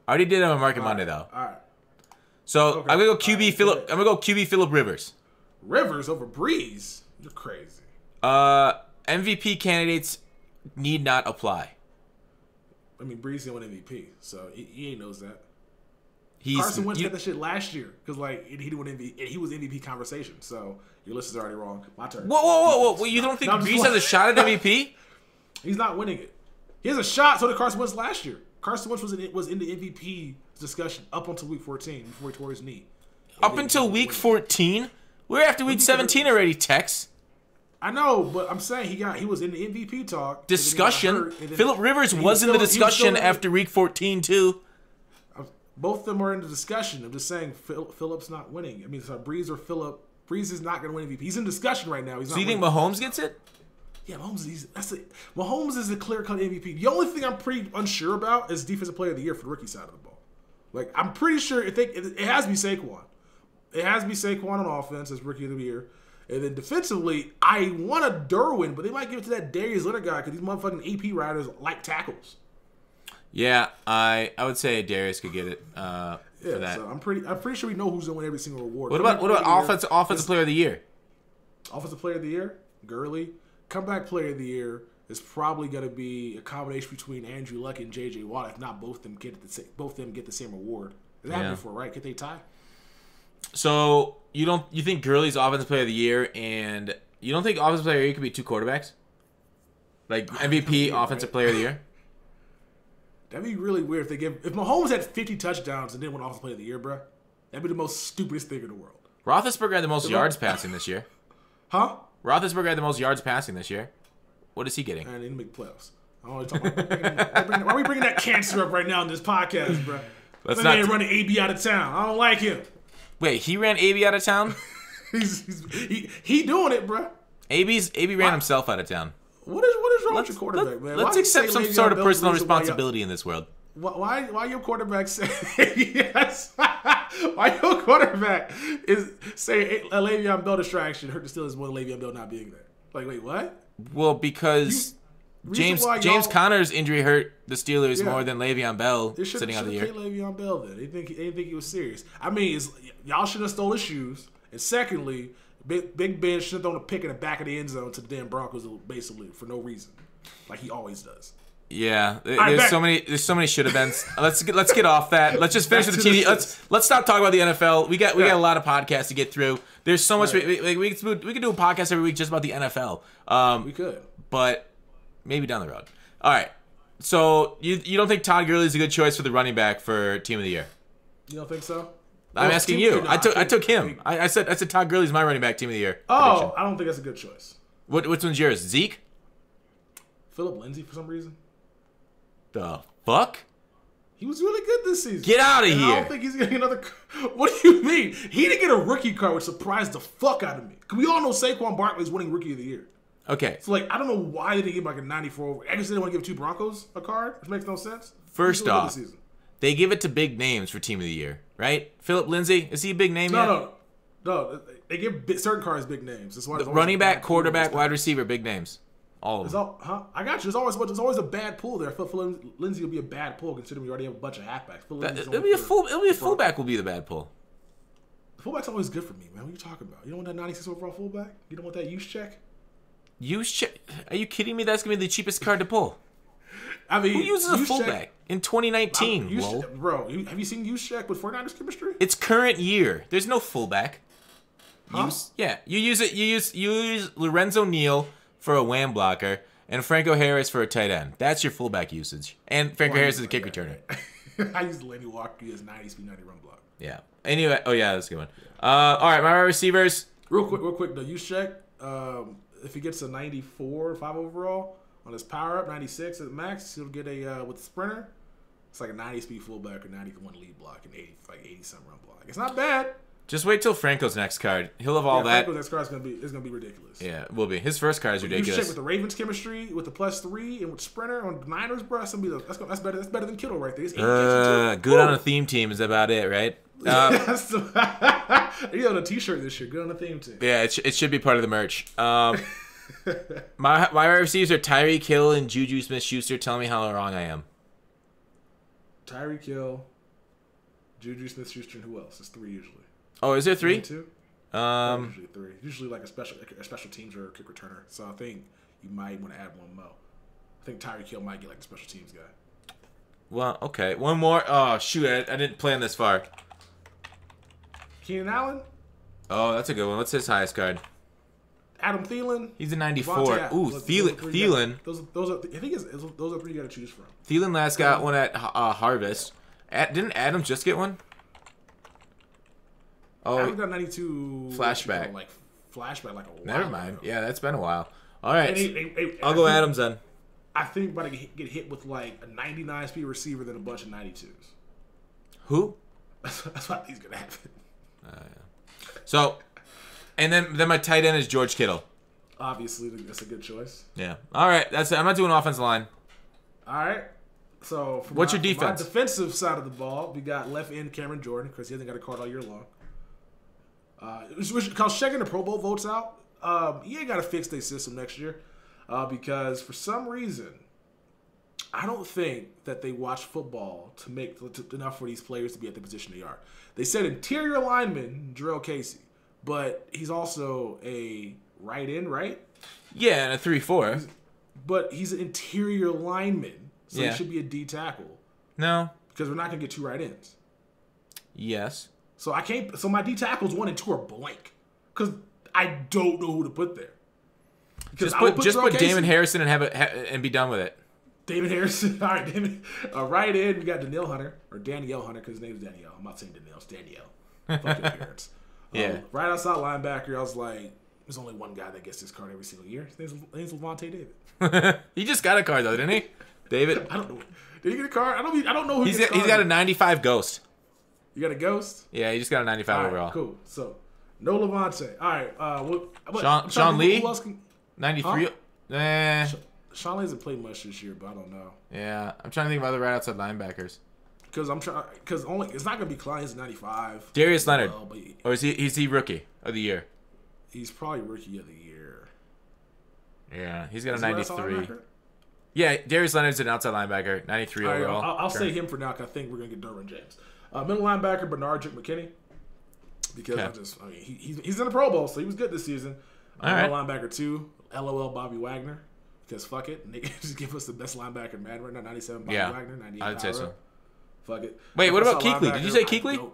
I already did it on Market Monday, though. All right. So I'm gonna go QB Philip. I'm gonna go QB Philip Rivers. Rivers over Breeze? You're crazy. MVP candidates need not apply. I mean, Breeze didn't win MVP, so he knows that. Carson Wentz got that shit last year because he didn't win MVP. He was MVP conversation. So your list is already wrong. My turn. Whoa! You don't think Breeze has a shot at MVP? He's not winning it. He has a shot. So did Carson Wentz last year. Carson Wentz was in the MVP discussion up until week 14 before he tore his knee. Up until week 14? We're after week 17 already, Tex. I know, but I'm saying he was in the MVP talk. Discussion. Philip Rivers was in the discussion after week 14 too. Both of them are in the discussion. I'm just saying Philip's not winning. I mean, it's Breeze or Philip. Breeze is not going to win MVP. He's in discussion right now. So you think Mahomes gets it? Yeah, Mahomes is a clear-cut MVP. The only thing I'm pretty unsure about is Defensive Player of the Year for the rookie side of the ball. I'm pretty sure it has to be Saquon. It has to be Saquon on offense as Rookie of the Year. And then defensively, I want a Derwin, but they might give it to that Darius Leonard guy because these motherfucking AP riders like tackles. Yeah, I would say Darius could get it for that. So I'm pretty sure we know who's going to win every single award. What about offensive player of the year? Offensive player of the year, Gurley. Comeback player of the year is probably going to be a combination between Andrew Luck and J.J. Watt. If not, both of them get the same award. It happened before, right? Could they tie? So you think Gurley's offensive player of the year, and you don't think offensive player of the year could be two quarterbacks? Like MVP, offensive player of the year? That'd be really weird if Mahomes had 50 touchdowns and didn't win offensive player of the year, bro. That'd be the most stupidest thing in the world. Roethlisberger had the most yards passing this year. Huh? Roethlisberger had the most yards passing this year. What is he getting? And he didn't make playoffs. I don't want to talk about why are we bringing that cancer up right now in this podcast, bro? Let's not running AB out of town. I don't like him. Wait, he ran AB out of town? he doing it, bro. AB ran himself out of town. What is wrong with your quarterback, man? Let's accept some sort of personal responsibility in this world. Why your quarterback say yes? Why your quarterback is say a Le'Veon Bell distraction hurt the Steelers more than Le'Veon Bell not being there? Wait, what? Well, because James Conner's injury hurt the Steelers more than Le'Veon Bell sitting out the year. Le'Veon Bell then. They didn't think he was serious. I mean, y'all shouldn't have stole his shoes. And secondly, Big Ben should have thrown a pick in the back of the end zone to the damn Broncos basically for no reason, like he always does. Yeah, there's so many should have beens. Let's get off that. Let's just finish with the TV. Let's stop talking about the NFL. We got a lot of podcasts to get through. There's so much. Right. We could do a podcast every week just about the NFL. We could, but maybe down the road. All right. So you don't think Todd Gurley is a good choice for the running back for Team of the Year? You don't think so? I'm asking you. I took him. I said Todd Gurley's my running back Team of the Year. Oh, prediction. I don't think that's a good choice. Which one's yours? Zeke? Philip Lindsay for some reason. The fuck? He was really good this season. Get out of here. I don't think he's getting another. What do you mean? He didn't get a rookie card, which surprised the fuck out of me. Because we all know Saquon Barkley's winning Rookie of the Year. Okay. So, I don't know why they didn't give him, a 94. I guess they didn't want to give 2 Broncos a card, which makes no sense. First off, they give it to big names for Team of the Year, right? Philip Lindsay, is he a big name yet? No. They give certain cards big names. That's why running back, quarterback, wide receiver, big names. All of them. I got you. There's always a bad pull there. Phil Lindsay will be a bad pull considering we already have a bunch of halfbacks. It'll be a fullback will be the bad pull. The fullback's always good for me, man. What are you talking about? You don't want that 96 overall fullback? You don't want that use check? Use check? Are you kidding me? That's gonna be the cheapest card to pull. I mean, who uses a fullback in 2019? Bro, have you seen use check with 49ers chemistry? It's current year. There's no fullback. Huh? You use it. You use Lorenzo Neal for a wham blocker and Franco Harris for a tight end. That's your fullback usage. And Franco Harris is a kick returner. I used Lenny Walker as 90 speed 90 run block. Yeah. Anyway, that's a good one. All right, my receivers. Real quick. The use check. If he gets a 94, 5 overall on his power up, 96 at max, he'll get a with the sprinter. It's like a 90 speed fullback or 91 lead block and 80 some run block. It's not bad. Just wait till Franco's next card. He'll have all that. Franco's next card is gonna be ridiculous. Yeah, it will be. His first card is ridiculous. You check with the Ravens chemistry with the +3 and with sprinter on the Niners, bro. That's better. That's better than Kittle right there. Good on a theme team is about it, right? You on a T-shirt this year. Good on a theme team. Yeah, it should be part of the merch. My receivers are Tyreek Hill and Juju Smith-Schuster. Tell me how wrong I am. Tyreek Hill, Juju Smith-Schuster, and who else? It's 3 usually. Oh, is there 3? Usually 3. Usually like a special teams or a kick returner. So I think you might want to add one more. I think Tyreek Hill might get like a special teams guy. Well, okay. One more. Oh, shoot. I didn't plan this far. Keenan Allen? Oh, that's a good one. What's his highest card? Adam Thielen? He's a 94. Ooh, Thielen. Those are 3 you got to choose from. Thielen last got one at Harvest. Didn't Adam just get one? Oh, Adam got 92. Flashback. Flashback like a while. Never mind. Yeah, that's been a while. All right. I'll go Adams then. I think about to get hit with like a 99 speed receiver than a bunch of 92s. Who? That's what I think is going to happen. Yeah. So, and then my tight end is George Kittle. Obviously, that's a good choice. Yeah. All right. That's it. I'm not doing offensive line. All right. So, what's your defense? My defensive side of the ball, we got left end Cameron Jordan because he hasn't got a card all year long. Because checking the Pro Bowl votes out, you ain't got to fix their system next year because for some reason, I don't think that they watch football to make enough for these players to be at the position they are. They said interior lineman, Jarrell Casey, but he's also a right end, right? Yeah, and a 3-4. But he's an interior lineman, so Yeah. he should be a D tackle. No. Because we're not going to get 2 right ends. Yes. So I can't. So my D tackles 1 and 2 are blank because I don't know who to put there. Just put Damon Harrison and be done with it. David Harrison. All right, David. Right in, we got Danielle Hunter or Danielle Hunter because his name's Danielle. I'm not saying Danielle. It's Danielle. Fuck your parents. Yeah. Right outside linebacker, I was like, there's only one guy that gets this card every single year. His name's Levante David. He just got a card though, didn't he? David. I don't know. Did he get a card? I don't know who he's got a 95 Ghost. You got a Ghost? Yeah, he just got a 95 right, overall. Cool. So, no Levante. All right. Sean Lee? Who else can, 93. Sean Lee hasn't played much this year, but I don't know. Yeah, I'm trying to think of other right outside linebackers. Because it's not gonna be Klein. He's 95. Darius Leonard, or is he rookie of the year? He's probably rookie of the year. Yeah, he's got a 93. Yeah, Darius Leonard's an outside linebacker, 93 overall. I'll say him for now because I think we're going to get Derwin James. Middle linebacker, Bernard McKinney. Because he's in the Pro Bowl, so he was good this season. Middle linebacker 2, LOL Bobby Wagner. Because fuck it. They just give us the best linebacker in Madden right now. 97 Bobby Wagner, 98 I'd say so. Fuck it. Wait, what about Kuechly? Did you say Kuechly?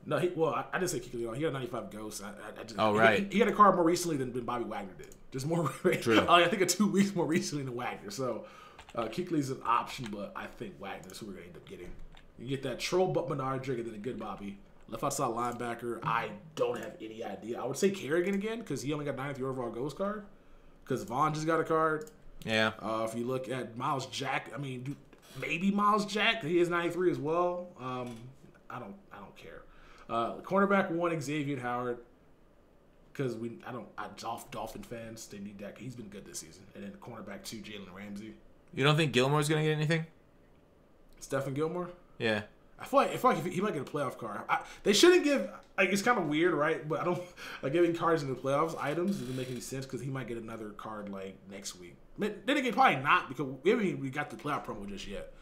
No, I didn't say Kuechly. He got a 95 ghost. Right. He had a card more recently than Bobby Wagner did. Just more. True. I think 2 weeks more recently than Wagner. So Kuechly's an option, but I think Wagner's who we're going to end up getting. You get that troll but Menard and then a good Bobby. Left outside linebacker, I don't have any idea. I would say Kerrigan again because he only got 93 overall ghost card. Because Vaughn just got a card. Yeah. If you look at Miles Jack, I mean, maybe Miles Jack. He is 93 as well. I don't care. Cornerback 1, Xavier Howard. Because Dolphin fans, they need that. He's been good this season. And then cornerback 2, Jalen Ramsey. You don't think Gilmore's gonna get anything? Stephen Gilmore? Yeah. I feel like he might get a playoff card. They shouldn't give. It's kind of weird, right? But I don't giving cards in the playoffs items doesn't make any sense because he might get another card like next week. Then again, probably not because we got the playoff promo just yet.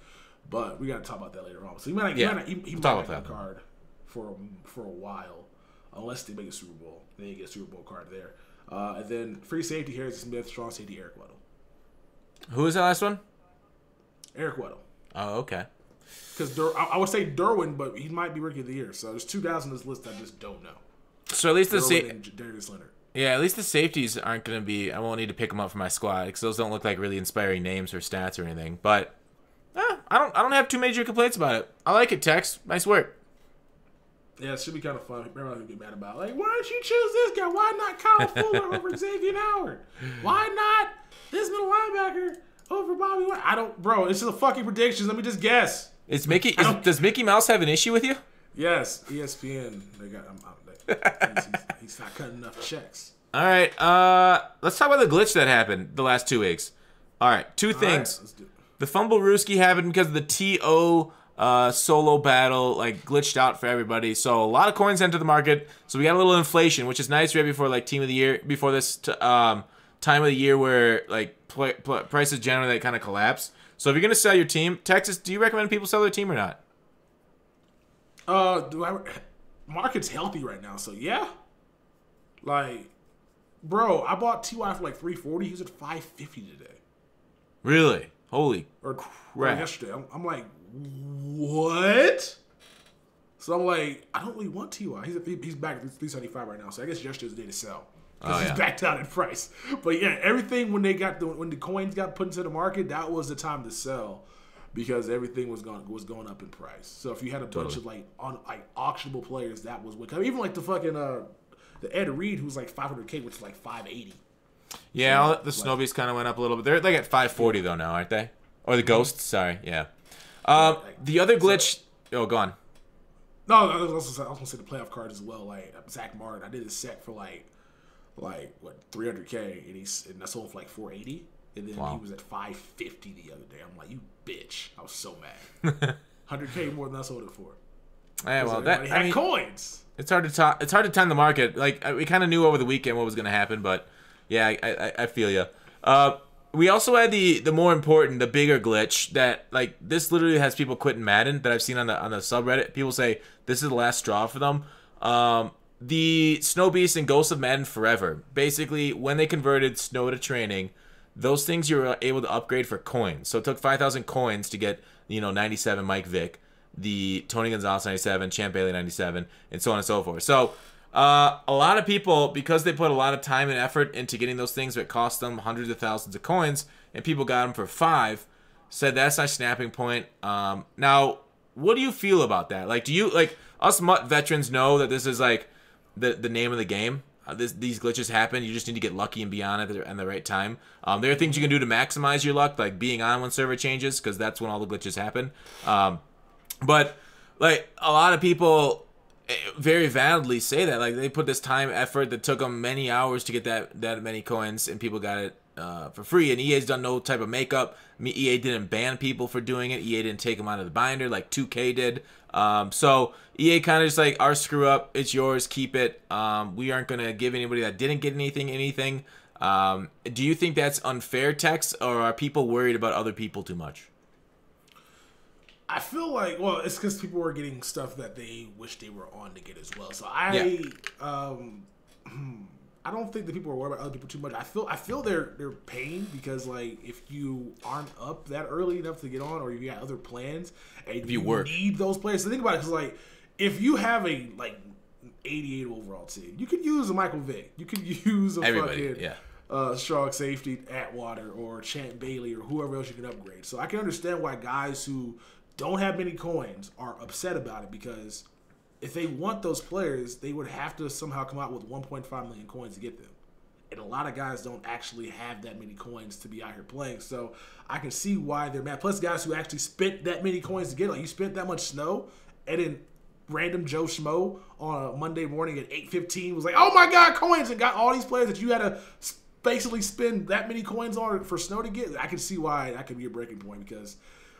But we got to talk about that later on. So he might not get a card for a while unless they make a Super Bowl. Then you get a Super Bowl card there. And then free safety Harrison Smith, strong safety Eric Weddle. Who was that last one? Eric Weddle. Oh, okay. Because I would say Derwin, but he might be Rookie of the Year. So there's 2 guys on this list I just don't know. So at least Darius Leonard. Yeah, at least the safeties aren't going to be. I won't need to pick them up for my squad because those don't look like really inspiring names or stats or anything. But I don't have too major complaints about it. I like it, Tex. Nice work. Yeah, it should be kind of fun. Everyone can get mad about like, why don't you choose this guy? Why not Kyle Fuller over Xavier Howard? Why not this middle linebacker over Bobby Wagner? I don't, bro. It's just a fucking predictions. Let me just guess. Does Mickey Mouse have an issue with you? Yes, ESPN. He's not cutting enough checks. All right, let's talk about the glitch that happened the last 2 weeks. All right, 2 things. Let's do it. The fumble Rooski happened because of the TO solo battle, like glitched out for everybody. So a lot of coins entered the market. So we got a little inflation, which is nice right before like team of the year, before this time of the year where like prices generally kind of collapse. So if you're gonna sell your team, Texas, do you recommend people sell their team or not? Market's healthy right now, so yeah. Like, bro, I bought T.Y. for like $340. He was at $550 today. Really? Holy crap! Yesterday, I'm like, what? So I'm like, I don't really want T.Y. He's back at $375 right now. So I guess yesterday's the day to sell. Because he's backed out in price. But yeah, everything when the coins got put into the market, that was the time to sell because everything was going up in price. So if you had a bunch of like auctionable players, that was what. Even like the fucking the Ed Reed, who's like $500K, which is like $580. Yeah, the Snowbeats kind of went up a little bit. They're like at $540 though now, aren't they? Or the Ghosts? Sorry, yeah. The other glitch. Go on. No, I was gonna say the playoff card as well. Like Zach Martin, I did a set for like what $300K, and I sold for like $480, and then he was at $550 the other day. I'm like, you bitch! I was so mad. $100K more than I sold it for. Yeah, well, that had coins. It's hard to time the market. Like we kind of knew over the weekend what was going to happen, but yeah, I feel you. We also had the more important, the bigger glitch that like this literally has people quitting Madden that I've seen on the subreddit. People say this is the last straw for them. The Snow Beast and Ghosts of Madden Forever. Basically, when they converted Snow to training, those things you were able to upgrade for coins. So it took 5,000 coins to get 97 Mike Vick, the Tony Gonzalez 97, Champ Bailey 97, and so on and so forth. So a lot of people, because they put a lot of time and effort into getting those things that cost them hundreds of thousands of coins, and people got them for 5, said that's my snapping point. Now, what do you feel about that? Like, do you like us MUT veterans know that this is like the name of the game? These glitches happen. You just need to get lucky and be on it at the right time. There are things you can do to maximize your luck, like being on when server changes, because that's when all the glitches happen. But like a lot of people very validly say that like they put this time effort that took them many hours to get that many coins, and people got it for free. And EA's done no type of makeup. EA didn't ban people for doing it. EA didn't take them out of the binder like 2K did. So EA kind of just like, our screw up, it's yours, keep it. We aren't going to give anybody that didn't get anything. Do you think that's unfair, Tex, or are people worried about other people too much? I feel like, well, it's because people were getting stuff that they wish they were on to get as well. So I don't think that people are worried about other people too much. I feel their pain because, like, if you aren't up that early enough to get on, or you got other plans and if you need those players, so think about it. Because, like, if you have a 88 overall team, you could use a Michael Vick, you could use a strong safety Atwater or Champ Bailey or whoever else you can upgrade. So I can understand why guys who don't have many coins are upset about it, because if they want those players, they would have to somehow come out with 1.5 million coins to get them. And a lot of guys don't actually have that many coins to be out here playing. So I can see why they're mad. Plus, guys who actually spent that many coins to get it. Like, you spent that much snow, and then random Joe Schmo on a Monday morning at 8:15 was like, oh my God, coins, and got all these players that you had to basically spend that many coins on for snow to get. I can see why that could be a breaking point, because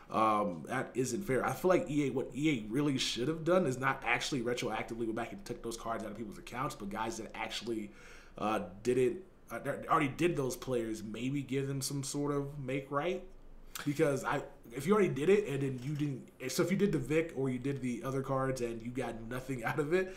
that isn't fair. I feel like what EA really should have done is not actually retroactively go back and took those cards out of people's accounts, but guys that actually already did those players, maybe give them some sort of make right. Because if you already did it and then you didn't, so if you did the Vic or you did the other cards and you got nothing out of it,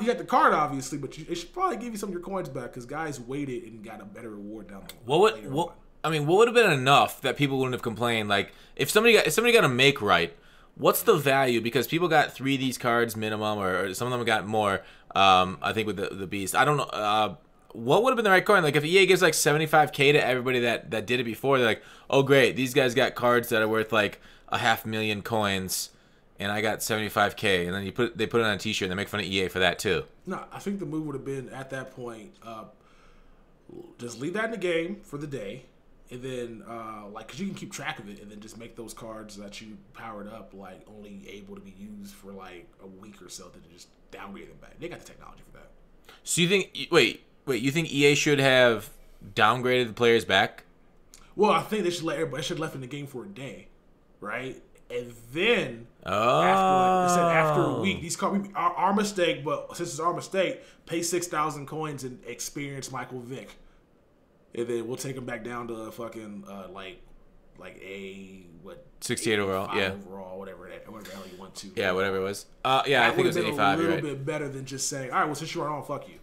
you got the card obviously, but it should probably give you some of your coins back, because guys waited and got a better reward down the line. What would have been enough that people wouldn't have complained? Like, if somebody got a make right, what's the value? Because people got 3 of these cards minimum, or some of them got more. I think with the Beast, I don't know. What would have been the right coin? Like, if EA gives like 75K to everybody that did it before, they're like, oh great, these guys got cards that are worth like 500,000 coins, and I got 75K, and then they put it on a T-shirt and they make fun of EA for that too. No, I think the move would have been at that point, just leave that in the game for the day. And then, because you can keep track of it, and then just make those cards that you powered up, like, only able to be used for, like, a week or so, then just downgrade them back. They got the technology for that. So you think, you think EA should have downgraded the players back? Well, I think they should let everybody, should have left in the game for a day, right? And then, after a week, these cards, our mistake, but since it's our mistake, pay 6,000 coins and experience Michael Vick. And then we'll take him back down to fucking like a 68 overall, yeah, overall, whatever the hell you want to. Yeah, whatever it was. I think it was 85. A little bit better than just saying, all right, well, since you aren't on, fuck you.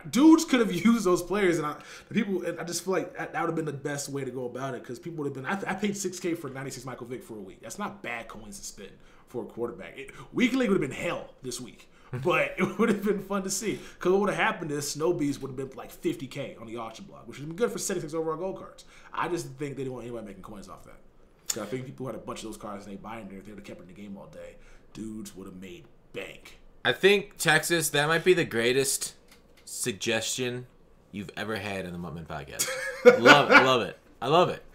Dudes could have used those players, and I just feel like that would have been the best way to go about it, because people would have been. I paid $6K for 96 Michael Vick for a week. That's not bad coins to spend for a quarterback. Weekly would have been hell this week. But it would have been fun to see. Because what would have happened is Snow Beast would have been like 50K on the auction block, which would have been good for 76 overall gold cards. I just think they didn't want anybody making coins off that. So I think people who had a bunch of those cards and they buy them there, if they would have kept it in the game all day, dudes would have made bank. I think, Texas, that might be the greatest suggestion you've ever had in the Muttman podcast. Love it. I love it.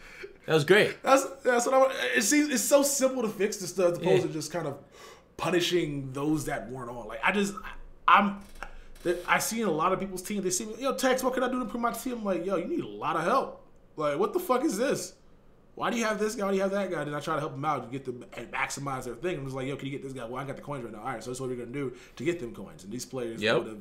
That was great. That's what I want. It's so simple to fix this stuff, as opposed to just kind of punishing those that weren't on. Like, I see in a lot of people's team, they see me, yo, Tex, what can I do to improve my team? I'm like, yo, you need a lot of help. Like, what the fuck is this? Why do you have this guy? Why do you have that guy? Then I try to help them out to get them and maximize their thing. I'm just like, yo, can you get this guy? Well, I got the coins right now. All right, so that's what we're gonna do to get them coins. And these players would have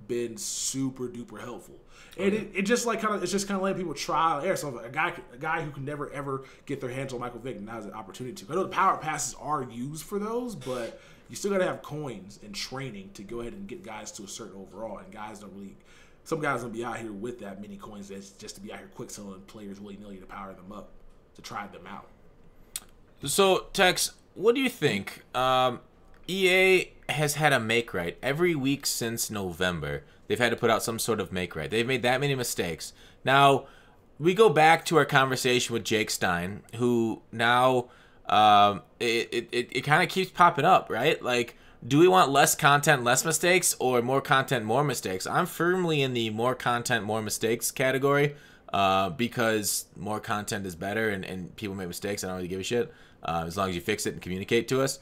been super duper helpful. And it just like it's just kind of letting people try and error. So a guy who can never ever get their hands on Michael Vick now has an opportunity to. I know the power passes are used for those, but you still gotta have coins and training to go ahead and get guys to a certain overall. And guys don't really. Some guys don't be out here with that many coins. That's just to be out here quick selling players willy nilly to power them up, to try them out. So Tex, what do you think? EA has had a make right every week since November. They've had to put out some sort of make right. They've made that many mistakes. Now, we go back to our conversation with Jake Stein, who now it kind of keeps popping up, right? Like, do we want less content, less mistakes, or more content, more mistakes? I'm firmly in the more content, more mistakes category, because more content is better, and people make mistakes. I don't really give a shit as long as you fix it and communicate to us.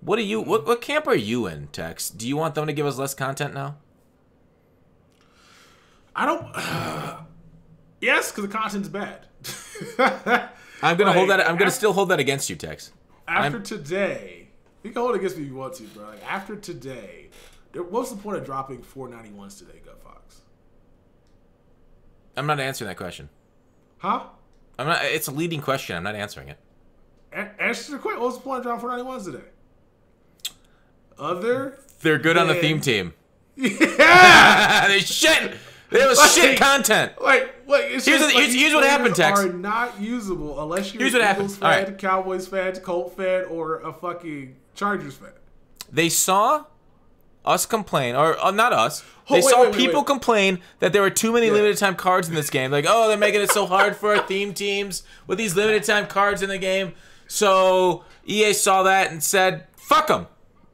What camp are you in, Tex? Do you want them to give us less content now? I don't. Yes, because the content's bad. I'm gonna hold that. I'm gonna still hold that against you, Tex. After today, you can hold it against me if you want to, bro. Like, after today, what's the point of dropping 491s today, Gut Fox? I'm not answering that question. Huh? I'm not. It's a leading question. I'm not answering it. Answer the question. What was the point of dropping 491s today? They're good on the theme team. Yeah! They shit! There was shit content. Here's what happened, Tex. Are not usable unless you're Here's an what Eagles happened. fan, Cowboys fan, Colt fan, or a fucking Chargers fan. They saw us complain, or not us. They saw people complain that there were too many limited time cards in this game. Like, oh, they're making it so hard for our theme teams with these limited time cards in the game. So EA saw that and said, fuck them.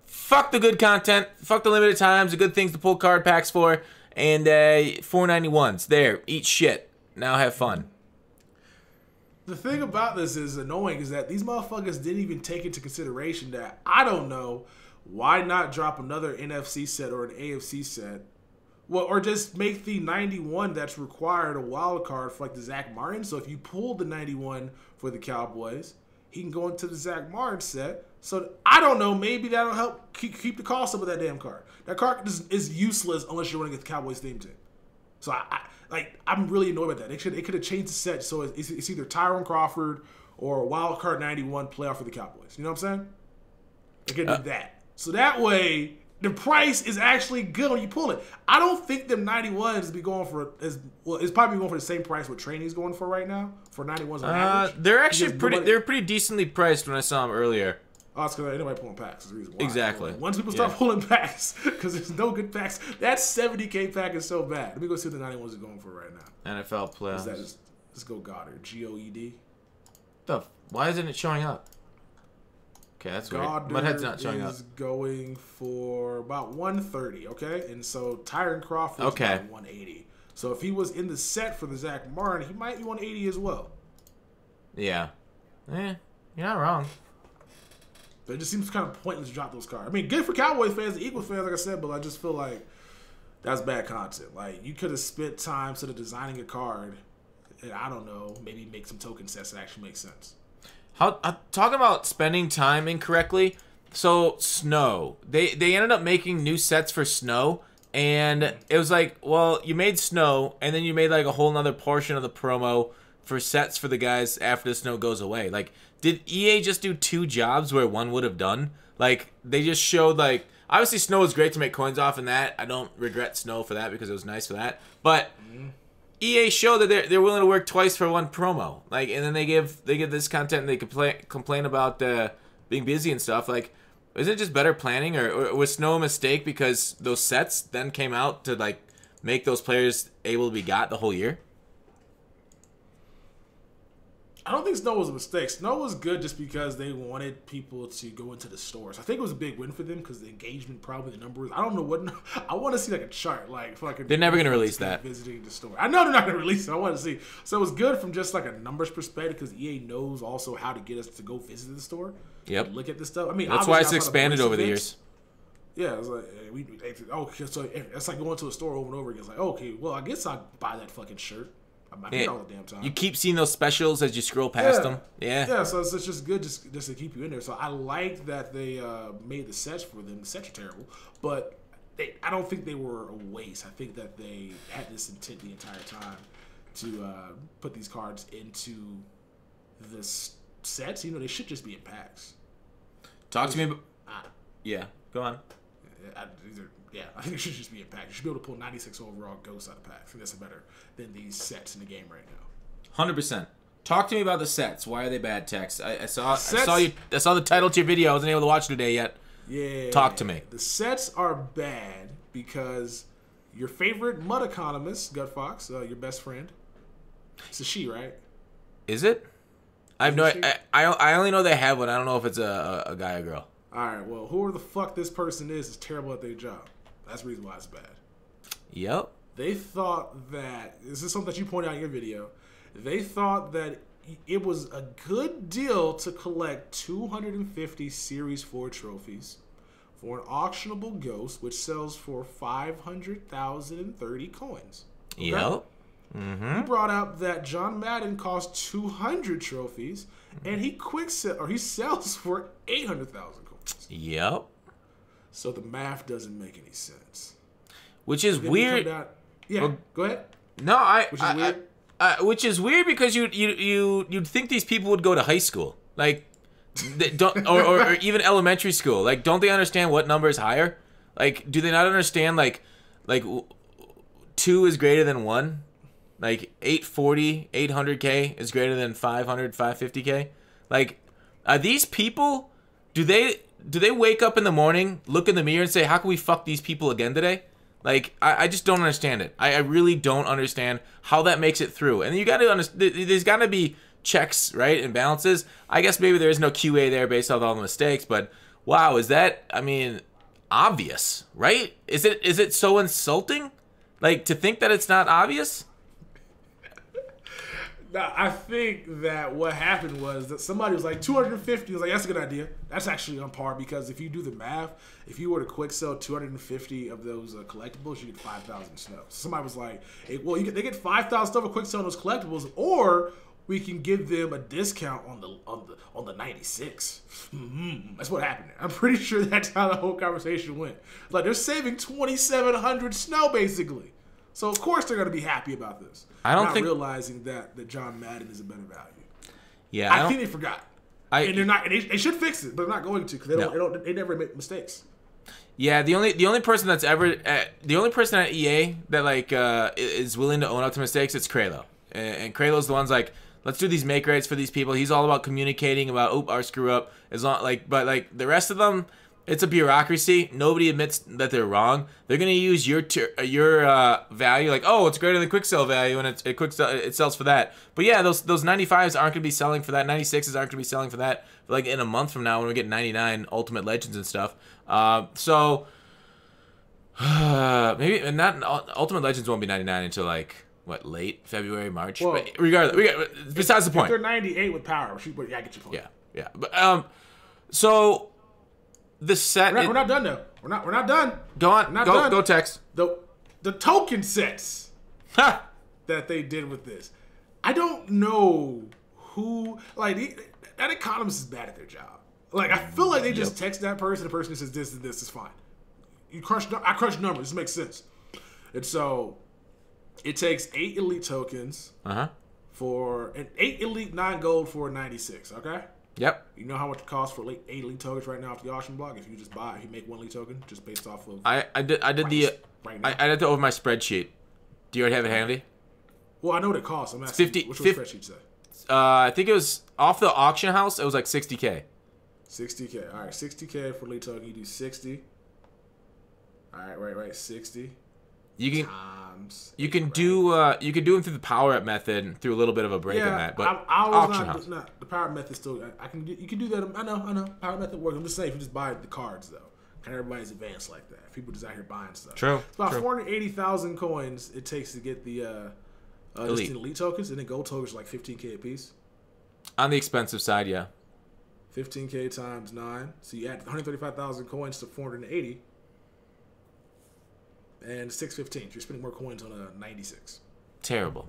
Fuck the good content. Fuck the limited times, the good things to pull card packs for. And 491s. There, eat shit. Now have fun. The thing about this is annoying is that these motherfuckers didn't even take into consideration that, I don't know, why not drop another NFC set or an AFC set? Well, or just make the 91 that's required a wild card for like the Zach Martin. So if you pull the 91 for the Cowboys, he can go into the Zach Martin set. So I don't know, maybe that'll help keep the cost up of that damn card. That card is useless unless you're running a Cowboys theme team. So I'm really annoyed with that. It could have changed the set so it's either Tyron Crawford or a wild card 91 playoff for the Cowboys. You know what I'm saying? It could do that. So that way the price is actually good when you pull it. I don't think them 91s be going for it's probably going for the same price what training's going for right now for 91s on average. They're actually they're pretty decently priced when I saw them earlier. Oh, it's because anybody pulling packs. Is the reason why. Exactly. Once people start pulling packs, because there's no good packs, that 70K pack is so bad. Let me go see what the 91s are going for right now. NFL playoffs. Let's go Goddard. GOED. Why isn't it showing up? Okay, that's Goddard weird. Mudhead's not showing up. is going for about 130, okay? And so Tyron Crawford is about 180. So if he was in the set for the Zach Martin, he might be 180 as well. Yeah. You're not wrong. But it just seems kind of pointless to drop those cards. I mean, good for Cowboys fans and Eagles fans, like I said, but I just feel like that's bad content. Like, you could have spent time instead of designing a card, and I don't know, maybe make some token sets that actually make sense. Talk about spending time incorrectly. So, Snow. They ended up making new sets for Snow, and it was like, well, you made Snow, and then you made like a whole nother portion of the promo for sets for the guys after the Snow goes away. Like, did EA just do two jobs where one would have done? Like, they just showed, like, obviously Snow was great to make coins off in that. I don't regret Snow for that because it was nice for that. But EA showed that they're willing to work twice for one promo. Like, and then they give this content and they complain about being busy and stuff. Like, isn't it just better planning, or was Snow a mistake because those sets then came out to like make those players able to be got the whole year? I don't think Snow was a mistake. Snow was good just because they wanted people to go into the stores. I think it was a big win for them because the engagement, probably the numbers. I don't know what. I want to see like a chart, like fucking. They're never gonna release that. Visiting the store. I know they're not gonna release it. I want to see. So it was good from just like a numbers perspective because EA knows also how to get us to go visit the store. Yep. Look at this stuff. I mean, that's why it's expanded over the years. Yeah, it's like so it's like going to a store over and over again. It's like, okay, well, I guess I'll buy that fucking shirt. I'm here all the damn time. You keep seeing those specials as you scroll past them. Yeah, so it's just good just to keep you in there. So I like that they made the sets for them. The sets are terrible, but I don't think they were a waste. I think that they had this intent the entire time to put these cards into the sets. You know, they should just be in packs. Talk to me about... yeah, go on. I think it should just be in packs. You should be able to pull 96 overall ghosts out of packs. I think that's better than these sets in the game right now. 100%. Talk to me about the sets. Why are they bad, Tex? I saw the title to your video. I wasn't able to watch it today yet. Yeah. Talk to me. The sets are bad because your favorite MUT economist, Gut Fox, your best friend, it's a she, right? Is it? I have no. I only know they have one. I don't know if it's a guy or girl. All right. Well, whoever the fuck this person is terrible at their job. That's the reason why it's bad. Yep. They thought that, this is something that you pointed out in your video, they thought that it was a good deal to collect 250 Series 4 trophies for an auctionable ghost, which sells for 500,030 coins. Okay? Yep. Mm-hmm. He brought up that John Madden cost 200 trophies, and he sells for 800,000 coins. Yep. So the math doesn't make any sense. Which is weird. Go ahead. No, which is weird. Which is weird because you'd think these people would go to high school, like, don't or even elementary school. Like, don't they understand what number is higher? Like, do they not understand like 2 is greater than 1? Like 840, 800K is greater than 500, 550K. Like, are these people? Do they wake up in the morning, look in the mirror, and say, "How can we fuck these people again today?" Like, I just don't understand it. I really don't understand how that makes it through. And you got to understand, there's got to be checks, right, and balances. I guess maybe there is no QA there based on all the mistakes, but wow, is that? I mean, obvious, right? Is it so insulting, like, to think that it's not obvious? Now, I think that what happened was that somebody was like 250. I was like, that's a good idea. That's actually on par because if you do the math, if you were to quick sell 250 of those collectibles, you get 5,000 snow. So somebody was like, hey, well, they get 5,000 stuff of quick selling those collectibles, or we can give them a discount on the 96. Mm-hmm. That's what happened. I'm pretty sure that's how the whole conversation went. Like, they're saving 2,700 snow basically. So of course they're gonna be happy about this. Not realizing that John Madden is a better value. Yeah, I think they forgot. And they're not. And they should fix it, but they're not going to because they never make mistakes. Yeah, the only person that's ever the only person at EA that like is willing to own up to mistakes, it's Kralo. And Kralo's the one's like, let's do these make rates for these people. He's all about communicating about our screw up. As long but like the rest of them, it's a bureaucracy. Nobody admits that they're wrong. They're gonna use your value, like, oh, it's greater than quick sell value, and it sells for that. But yeah, those 95s aren't gonna be selling for that. 96s aren't gonna be selling for that. Like in a month from now when we get 99 Ultimate Legends and stuff. So maybe not Ultimate Legends won't be 99 until like what, late February, March. Well, but regardless, besides the point. If they're 98 with power, yeah, I get your point. Yeah. But so. The set. We're not done though. We're not done. Go on. Go text. The token sets that they did with this. I don't know who, like, that economist is bad at their job. Like, I feel like they just text that person. The person says this and this is fine. I crush numbers. This makes sense. And so it takes 8 elite tokens for an 8 elite 9 gold for 96. Okay. Yep. You know how much it costs for 8 elite tokens right now off the auction block? If you just buy, you make 1 elite token just based off of. I did the over my spreadsheet. Do you already have it handy? Well, I know what it costs. I'm asking. 50. What's your spreadsheet say? I think it was off the auction house. It was like 60K. 60K. All right, 60K for elite token. You do 60. All right, right. 60. You can do them through the power up method through a little bit of a break in that, but auction house. The power up method still. You can do that. I know. Power method works. I'm just saying if you just buy the cards though, kind of everybody's advanced like that. People just out here buying stuff. True. It's about 480,000 coins it takes to get the elite tokens, and then gold tokens are like 15K a piece. On the expensive side, yeah. 15K times 9, so you add 135,000 coins to 480. And 615. You're spending more coins on a 96. Terrible.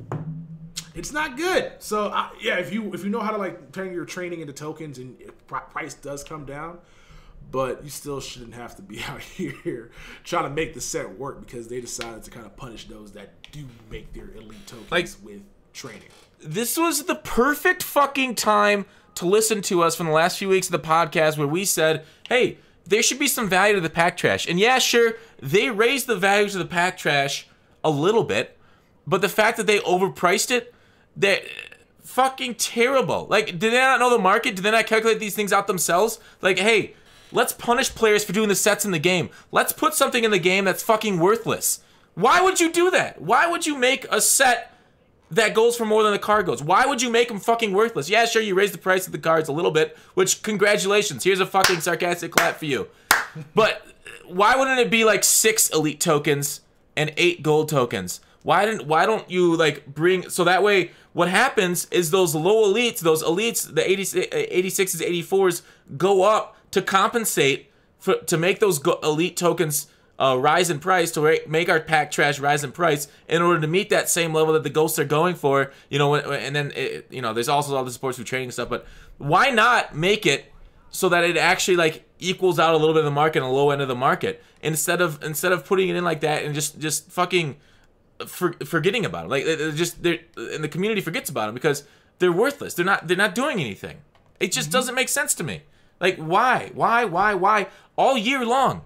It's not good. So if you know how to like turn your training into tokens, and price does come down, but you still shouldn't have to be out here trying to make the set work because they decided to kind of punish those that do make their elite tokens with training. This was the perfect fucking time to listen to us from the last few weeks of the podcast where we said, hey, there should be some value to the pack trash. And yeah, sure, they raised the value to the pack trash a little bit, but the fact that they overpriced it, they're fucking terrible. Like, did they not know the market? Did they not calculate these things out themselves? Like, hey, let's punish players for doing the sets in the game. Let's put something in the game that's fucking worthless. Why would you do that? Why would you make a set that goes for more than the card goes? Why would you make them fucking worthless? Yeah, sure, you raise the price of the cards a little bit, which, congratulations, here's a fucking sarcastic clap for you. But why wouldn't it be like 6 elite tokens and 8 gold tokens? Why don't you like bring, so that way what happens is those low elites, the 86s, 84s go up to compensate to make those elite tokens rise in price, to make our pack trash rise in price in order to meet that same level that the ghosts are going for, and then there's also all the supports through trading stuff, but why not make it so that it actually like equals out a little bit of the market and the low end of the market instead of putting it in like that and just fucking forgetting about them. Like and the community forgets about them because they're worthless. They're not doing anything. It just doesn't make sense to me. Like why all year long?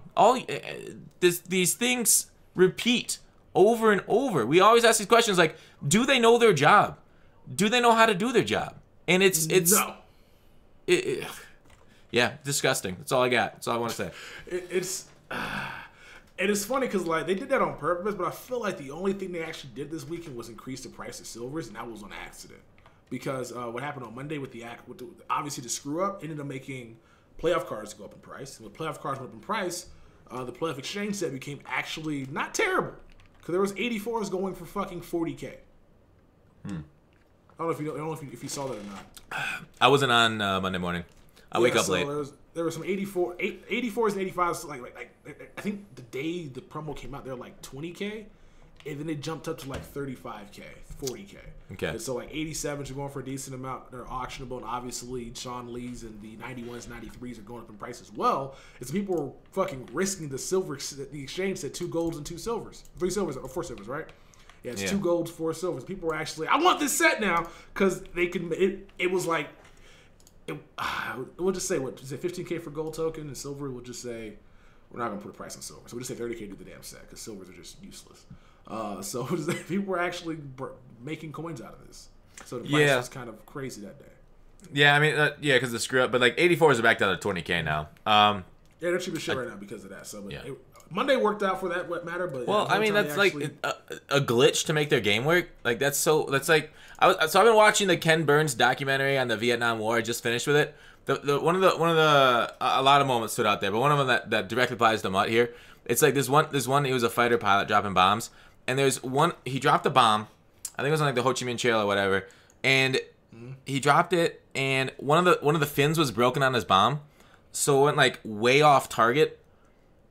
These things repeat over and over. We always ask these questions like, do they know their job? Do they know how to do their job? And it's no. Yeah, disgusting. That's all I got. That's all I want to say. And it's funny because like they did that on purpose, but I feel like the only thing they actually did this weekend was increase the price of silvers, and that was on accident. Because what happened on Monday with obviously the screw up ended up making playoff cards go up in price. And when playoff cards went up in price, the playoff exchange set became actually not terrible because there was 84s going for fucking 40K. I don't know if you saw that or not. I wasn't on Monday morning. I wake up late. There were some 84s and 85s. Like I think the day the promo came out, they were like 20K, and then they jumped up to like 35K, 40K. Okay. And so like 87s are going for a decent amount. They're auctionable, and obviously Sean Lee's and the 91s, 93s are going up in price as well. It's people are fucking risking the silver. The exchange said 2 golds and 2 silvers, 3 silvers or 4 silvers, right? Yeah, it's 2 golds, 4 silvers. People were actually, I want this set now because they can. It was like. We'll just say 15K for gold token, and silver we'll just say we're not gonna put a price on silver, so we'll just say 30K to do the damn set because silvers are just useless. So people were actually making coins out of this, so the price was kind of crazy that day. Yeah, I mean, because the screw up, but like 84s are back down to 20K now. Yeah, they're cheap as shit right now because of that. So Monday worked out for that matter, but I mean that's like a glitch to make their game work. Like that's like. So I've been watching the Ken Burns documentary on the Vietnam War. I just finished with it. One of the a lot of moments stood out there, but one of them that directly applies to MUT here. It's like this one. He was a fighter pilot dropping bombs, and there's one. He dropped a bomb. I think it was on like the Ho Chi Minh Trail or whatever, and he dropped it, and one of the fins was broken on his bomb, so it went like way off target,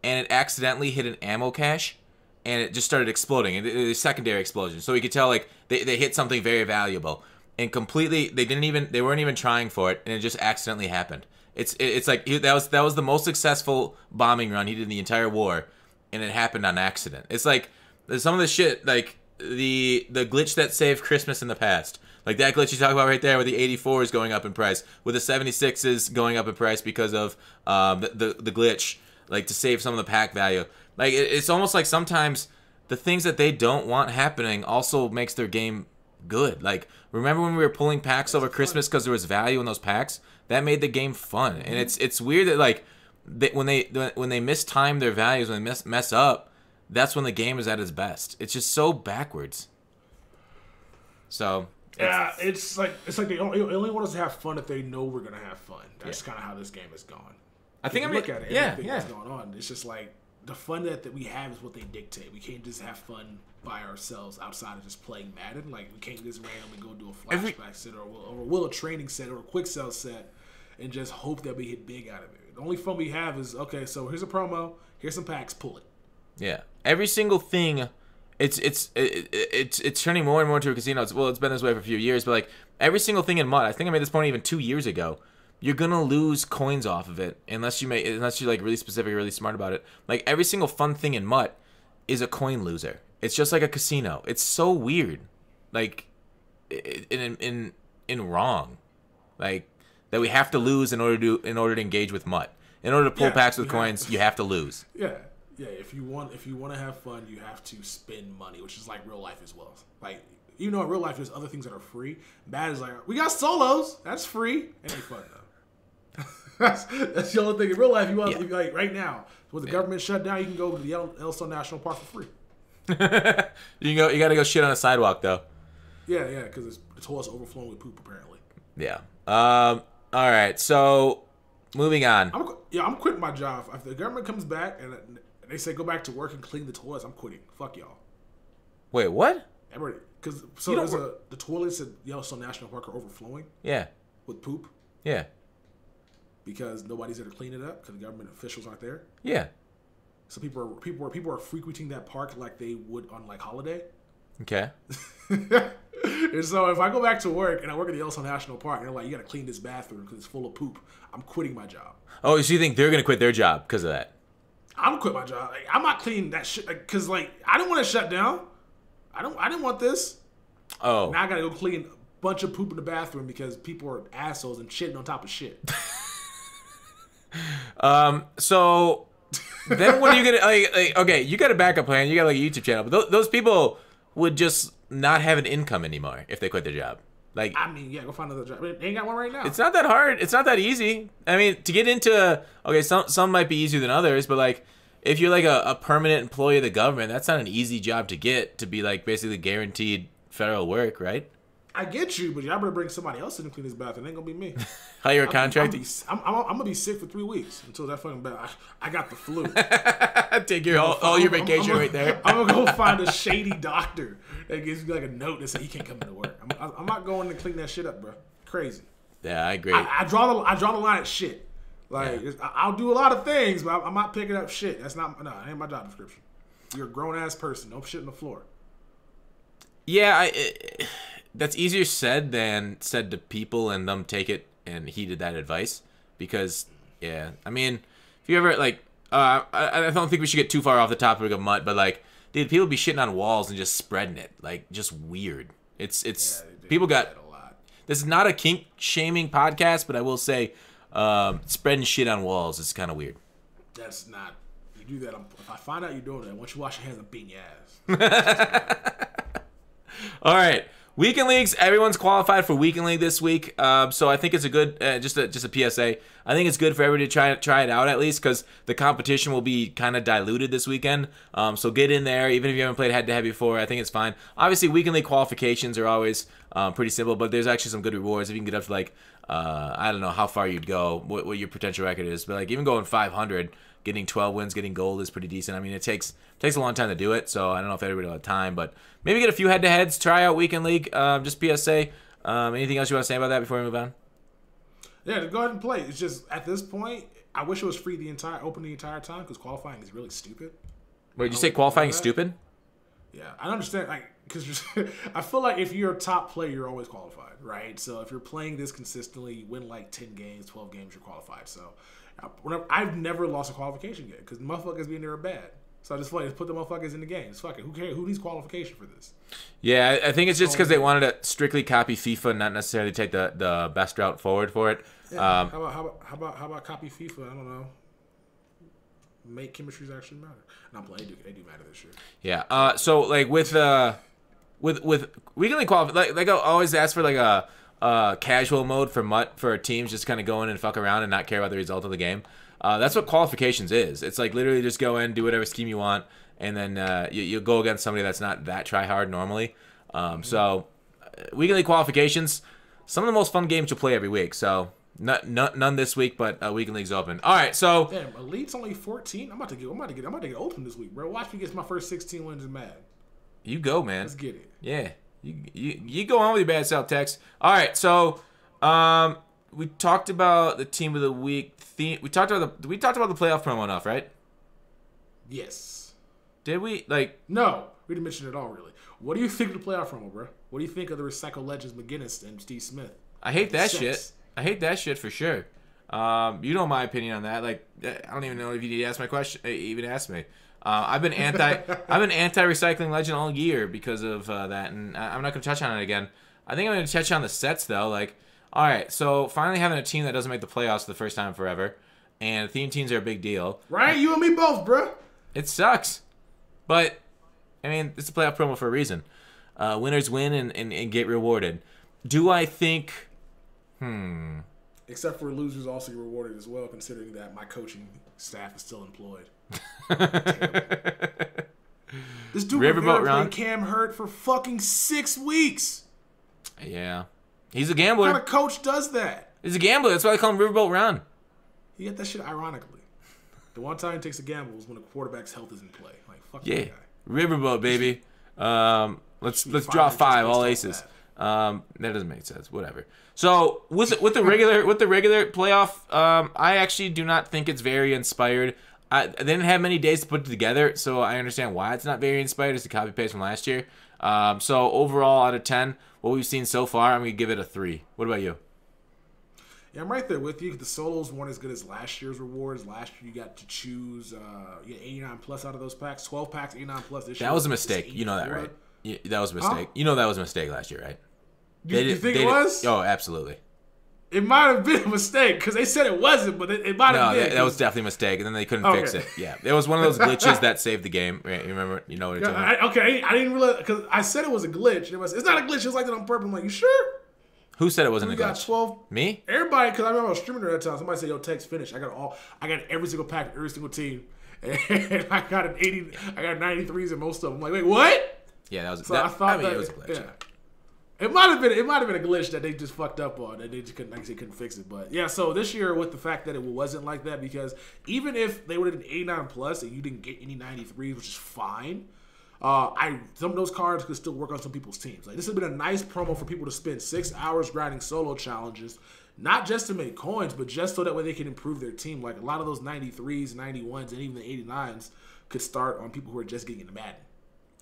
and it accidentally hit an ammo cache. And it just started exploding. It was a secondary explosion. So you could tell like they hit something very valuable. And completely they weren't even trying for it, and it just accidentally happened. It's like that was the most successful bombing run he did in the entire war, and it happened on accident. It's like some of the shit like the glitch that saved Christmas in the past. Like that glitch you talk about right there with the 84s going up in price, with the 76s going up in price because of the glitch, like to save some of the pack value. Like, it's almost like sometimes the things that they don't want happening also makes their game good. Like, remember when we were pulling packs over Christmas because there was value in those packs? That made the game fun. And it's weird that, like, when they mistime their values, when they mess up, that's when the game is at its best. It's just so backwards. So... it's like they only want us to have fun if they know we're going to have fun. That's kind of how this game is gone. I think look at it, everything that's going on. It's just like... The fun that we have is what they dictate. We can't just have fun by ourselves outside of just playing Madden. Like, we can't just randomly go do a flashback set or a training set or a quick sell set and just hope that we hit big out of it. The only fun we have is, okay, so here's a promo, here's some packs, pull it. Yeah. Every single thing, it's turning more and more into a casino. It's been this way for a few years, but like every single thing in MUT, I think I made this point even 2 years ago. You're gonna lose coins off of it unless you're like really specific or really smart about it. Like every single fun thing in MUT is a coin loser. It's just like a casino. It's so weird, like in wrong, like that we have to lose in order to engage with MUT. In order to pull packs with coins, you have to lose. Yeah. If you want to have fun, you have to spend money, which is like real life as well. Like. In real life, there's other things that are free. Bad is like, we got solos. That's free. It ain't fun, though. that's the only thing. In real life, you want like right now, with the government shut down, you can go to the Yellowstone National Park for free. You got to go shit on a sidewalk, though. Yeah, because the toilet's overflowing with poop, apparently. Yeah. All right, so moving on. I'm quitting my job. If the government comes back and they say go back to work and clean the toilets, I'm quitting. Fuck y'all. Wait, what? Everybody. Because the toilets at Yellowstone National Park are overflowing. Yeah. With poop. Yeah. Because nobody's there to clean it up because the government officials aren't there. Yeah. So people are frequenting that park like they would on like holiday. Okay. And so if I go back to work and I work at the Yellowstone National Park and they're like, you got to clean this bathroom because it's full of poop, I'm quitting my job. Oh, so you think they're gonna quit their job because of that? I'm quit my job. Like, I'm not cleaning that shit because like I don't want to shut down. I didn't want this. Oh. Now I gotta go clean a bunch of poop in the bathroom because people are assholes and shitting on top of shit. So then what are you gonna like? Okay, you got a backup plan. You got like a YouTube channel, but those people would just not have an income anymore if they quit their job. Like, I mean, yeah, go find another job. They ain't got one right now. It's not that hard. It's not that easy. I mean, to get into some might be easier than others, but like if you're like a permanent employee of the government, that's not an easy job to get, to be like basically guaranteed federal work, right? I get you, but y'all better bring somebody else in to clean this bathroom. It ain't gonna be me. Hire a contract. I'm gonna be sick for 3 weeks until that fucking I got the flu. Take your all your vacation right there. I'm gonna go find a shady doctor that gives you like a note that says he can't come into work. I'm not going to clean that shit up, bro. Crazy. Yeah, I agree. I draw the line at shit. Like I'll do a lot of things, but I'm not picking up shit. That's not it ain't my job description. You're a grown ass person. Don't shit on the floor. Yeah, that's easier said than said to people and them take it and heeded that advice. Because, yeah, I mean, if you ever, like, I don't think we should get too far off the topic of MUT, but, like, dude, people be shitting on walls and just spreading it. Like, just weird. It's people got, this is not a kink-shaming podcast, but I will say, spreading shit on walls is kind of weird. That's not, you do that, if I find out you're doing that, once you wash your hands, I'm beating your ass. All right. Weekend leagues, everyone's qualified for weekend league this week, so I think it's a good, just a PSA. I think it's good for everybody to try it out at least, because the competition will be kind of diluted this weekend. So get in there, even if you haven't played head-to-head before. I think it's fine. Obviously, weekend league qualifications are always pretty simple, but there's actually some good rewards if you can get up to like, I don't know how far you'd go, what your potential record is, but like even going 500. Getting 12 wins, getting gold is pretty decent. I mean, it takes a long time to do it, so I don't know if everybody will have time, but maybe get a few head-to-heads, try out Weekend League, just PSA. Anything else you want to say about that before we move on? Yeah, go ahead and play. It's just, at this point, I wish it was free the entire time, because qualifying is really stupid. Wait, did you say qualifying is stupid? Yeah, I understand, like, because I feel like if you're a top player, you're always qualified, right? So if you're playing this consistently, you win like 10 games, 12 games, you're qualified. So I've never lost a qualification game because the motherfuckers being there are bad. So I just feel like put the motherfuckers in the game. It's fucking, who cares? Who needs qualification for this? Yeah, I think it's just because they wanted to strictly copy FIFA and not necessarily take the best route forward for it. Yeah, how about copy FIFA? I don't know. Make chemistries actually matter. And I'm playing. They do matter this year. Yeah. So like with weekly qualify, like I always ask for like a casual mode for MUT for teams, just kind of go in and fuck around and not care about the result of the game. That's what qualifications is. It's like literally just go in, do whatever scheme you want, and then you go against somebody that's not that try hard normally. So weekly qualifications, some of the most fun games you'll play every week. So none this week, but weekend league's open. All right, so damn, Elite's only 14. I'm about to get open this week, bro. Watch me get my first 16 wins in Madden. You go, man. Let's get it. Yeah, you go on with your bad self, Tex. All right, so we talked about the team of the week theme. We talked about the playoff promo enough, right? Yes. Did we No, we didn't mention it at all, really. What do you think of the playoff promo, bro? What do you think of the recycled legends McGinnis and Steve Smith? I hate that shit. I hate that shit for sure. You know my opinion on that. Like, I don't even know if you need to ask my question. Even ask me. I've been anti-recycling legend all year because of that, and I'm not gonna touch on it again. I think I'm gonna touch on the sets though. Like, all right, so finally having a team that doesn't make the playoffs for the first time forever, and theme teams are a big deal. Right, you and me both, bro. It sucks, but I mean it's a playoff promo for a reason. Winners win and get rewarded. Do I think? Except for losers also get rewarded as well, considering that my coaching staff is still employed. This dude played Cam Hurt for fucking 6 weeks. Yeah, he's a gambler. What kind of coach does that? He's a gambler. That's why I call him Riverboat Ron. He got that shit ironically. The one time he takes a gamble is when the quarterback's health is in play. Like fuck yeah, that guy. Riverboat baby. Let's draw 5 all aces. That doesn't make sense. Whatever. So with the regular playoff, I actually do not think it's very inspired. They didn't have many days to put it together, so I understand why it's not very inspired. It's a copy paste from last year. So overall, out of 10, what we've seen so far, I'm gonna give it a 3. What about you? Yeah, I'm right there with you. The solos weren't as good as last year's rewards. Last year, you got to choose 89 plus out of those packs. 12 packs, 89 plus. This year that was a mistake. You know that, right? Yeah, that was a mistake. You know that was a mistake last year, right? You think it was? Oh, absolutely. It might have been a mistake because they said it wasn't, but it might have been. That was definitely a mistake, and then they couldn't fix it. Yeah, it was one of those glitches that saved the game. Right? You remember? You know what you're talking about? Okay, I didn't realize because I said it was a glitch. It's not a glitch. It was like that on purpose. I'm like, you sure? Who said it wasn't a glitch? Got 12. Me? Everybody, because I remember I was streaming at that time. Somebody said, "Yo, Tex finished." I got every single pack, every single team, and I got an 80. I got 93s in most of them. I'm like, wait, what? Yeah, that was. So I thought it was a glitch. Yeah. It might have been a glitch that they just fucked up on, and they just couldn't fix it. But yeah, so this year with the fact that it wasn't like that, because even if they would have been 89 plus and you didn't get any 93s, which is fine, some of those cards could still work on some people's teams. Like, this has been a nice promo for people to spend 6 hours grinding solo challenges, not just to make coins, but just so that way they can improve their team. Like, a lot of those 93s, 91s, and even the 89s could start on people who are just getting into Madden.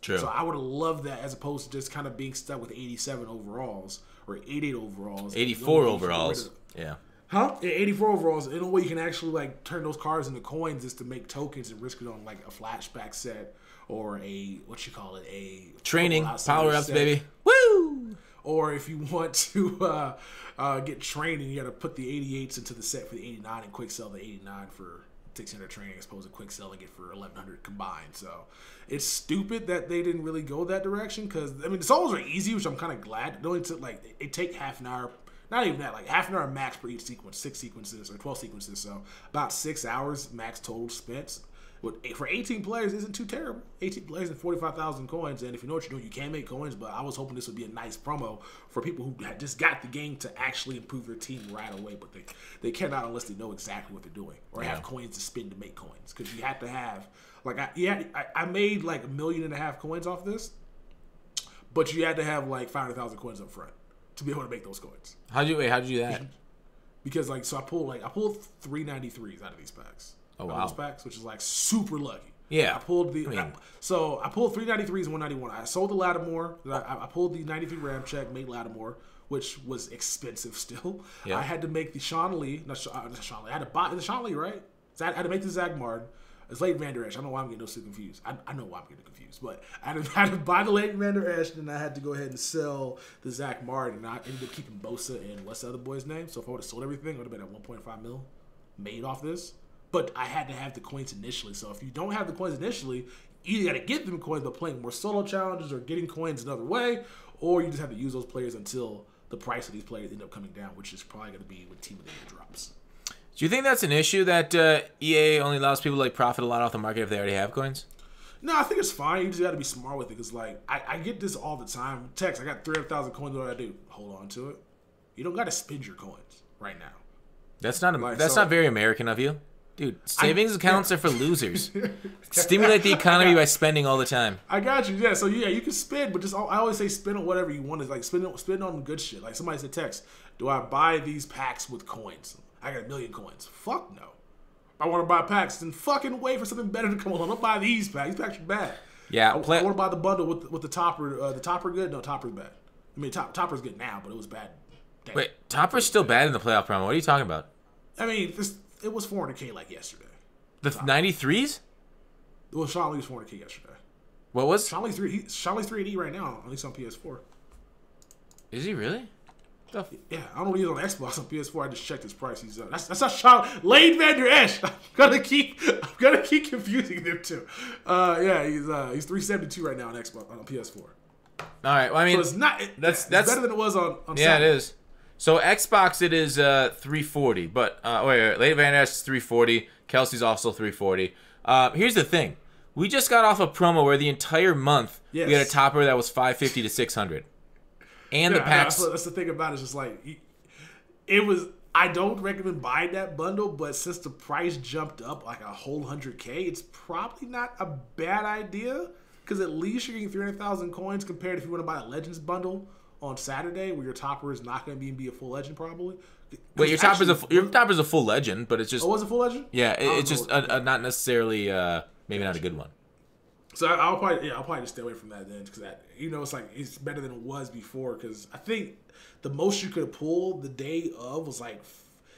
True. So I would have loved that as opposed to just kind of being stuck with 87 overalls or 88 overalls. 84 overalls. Yeah. Huh? Yeah, 84 overalls. In a way you can actually like turn those cards into coins is to make tokens and risk it on like a flashback set or a training power-ups, baby. Woo! Or if you want to get training, you got to put the 88s into the set for the 89 and quick sell the 89 for 600 training as opposed to quick selling it for 1100 combined. So it's stupid that they didn't really go that direction because I mean the solos are easy, which I'm kind of glad. It only took like it take half an hour, not even that, like half an hour max per each sequence, 6 sequences or 12 sequences. So about 6 hours max total spent. For 18 players isn't too terrible. 18 players and 45,000 coins, and if you know what you're doing, you can make coins. But I was hoping this would be a nice promo for people who had just got the game to actually improve their team right away. But they cannot unless they know exactly what they're doing or have coins to spend to make coins. Because you have to have like I made like 1.5 million coins off this, but you had to have like 500,000 coins up front to be able to make those coins. How'd you do that? Because like so I pulled 393s out of these packs. Oh wow! Those packs, which is like super lucky. Yeah, I pulled 393s and 191. I sold the Lattimore. I pulled the 93 Ram check, made Lattimore, which was expensive still. Yeah. I had to make the Sean Lee, not Sean Lee. I had to buy the Sean Lee, right? So I had to make the Zach Martin. It's Leighton Vander Esch. I don't know why I'm getting so confused. I know why I'm getting confused, but I had to buy the Leighton Vander Esch, and I had to go ahead and sell the Zach Martin. And I ended up keeping Bosa and what's the other boy's name? So if I would have sold everything, it would have been at 1.5 mil made off this. But I had to have the coins initially. So if you don't have the coins initially, you either got to get them coins by playing more solo challenges or getting coins another way, or you just have to use those players until the price of these players end up coming down, which is probably going to be when Team of the Year drops. Do you think that's an issue that EA only allows people to like profit a lot off the market if they already have coins? No, I think it's fine. You just got to be smart with it because like I get this all the time. Text, I got 300,000 coins. What do I do? Hold on to it. You don't got to spend your coins right now. That's not very American of you. Dude, savings accounts are for losers. Stimulate the economy by spending all the time. I got you. Yeah, so yeah, you can spend, but I always say spend on whatever you want. Is like spend on good shit. Like somebody said, Text, do I buy these packs with coins? I got 1 million coins. Fuck no. If I want to buy packs, then fucking wait for something better to come along. Don't buy these packs. These packs are bad. Yeah, I want to buy the bundle with the topper. The topper good? No, topper's bad. I mean, topper's good now, but it was bad. Damn. Wait, topper's still bad in the playoff promo. What are you talking about? I mean, it was 400K like yesterday. The 93s? Well, Sean Lee was 400K yesterday. What was? Sean Lee's 380 right now, at least on PS4. Is he really? Yeah, I don't know if he's on Xbox on PS4. I just checked his price. He's that's not Sean Leighton Vander Esch. I'm gonna keep confusing them two. Yeah, he's 372 right now on Xbox on PS4. All right, well, I mean, so it's not. That's better than it was on. Yeah, Saturday. It is. So Xbox it is 340, but wait, Leighton Vander Esch is 340. Kelsey's also 340. Here's the thing: we just got off a promo where the entire month we had a topper that was 550 to 600. And the packs. That's the thing about it. It's just like it was. I don't recommend buying that bundle, but since the price jumped up like a whole 100K, it's probably not a bad idea because at least you're getting 300,000 coins compared if you want to buy a Legends bundle on Saturday, where your topper is not going to be a full legend probably. Wait, your topper's a full legend, but it's just. Oh, was it full legend? Yeah, it's just not necessarily maybe not a good one. So I'll probably just stay away from that then, because it's like it's better than it was before. Because I think the most you could have pulled the day of was like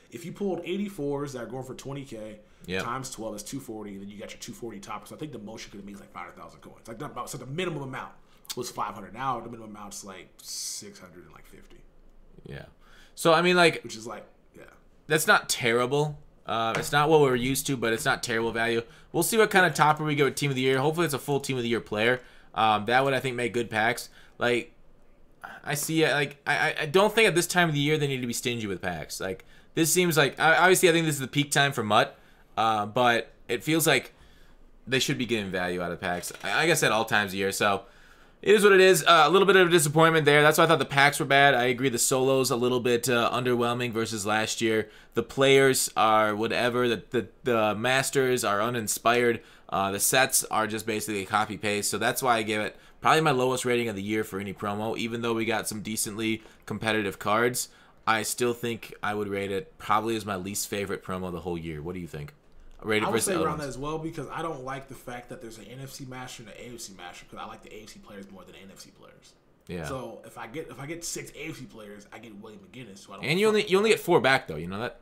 if you pulled 84s that are going for 20K times 12, that's 240, and then you got your 240 toppers. So I think the most you could have made is like 500,000 coins, like the minimum amount. was 500. Now the minimum amount's like 650. Yeah. So I mean, like, which is like, yeah, that's not terrible. It's not what we're used to, but it's not terrible value. We'll see what kind of topper we get with Team of the Year. Hopefully, it's a full Team of the Year player. That would, I think, make good packs. Like, I see it. Like, I don't think at this time of the year they need to be stingy with packs. Like, this seems like, obviously, I think this is the peak time for MUT, but it feels like they should be getting value out of packs. I guess at all times of the year. So it is what it is. A little bit of a disappointment there. That's why I thought the packs were bad. I agree the solos a little bit underwhelming versus last year. The players are whatever. The masters are uninspired. The sets are just basically a copy-paste. So that's why I give it probably my lowest rating of the year for any promo. Even though we got some decently competitive cards, I still think I would rate it probably as my least favorite promo the whole year. What do you think? I would say around that as well because I don't like the fact that there's an NFC master and an AFC master because I like the AFC players more than the NFC players. Yeah. So if I get 6 AFC players, I get William McGinnis. So I don't and you only get 4 back though. You know that?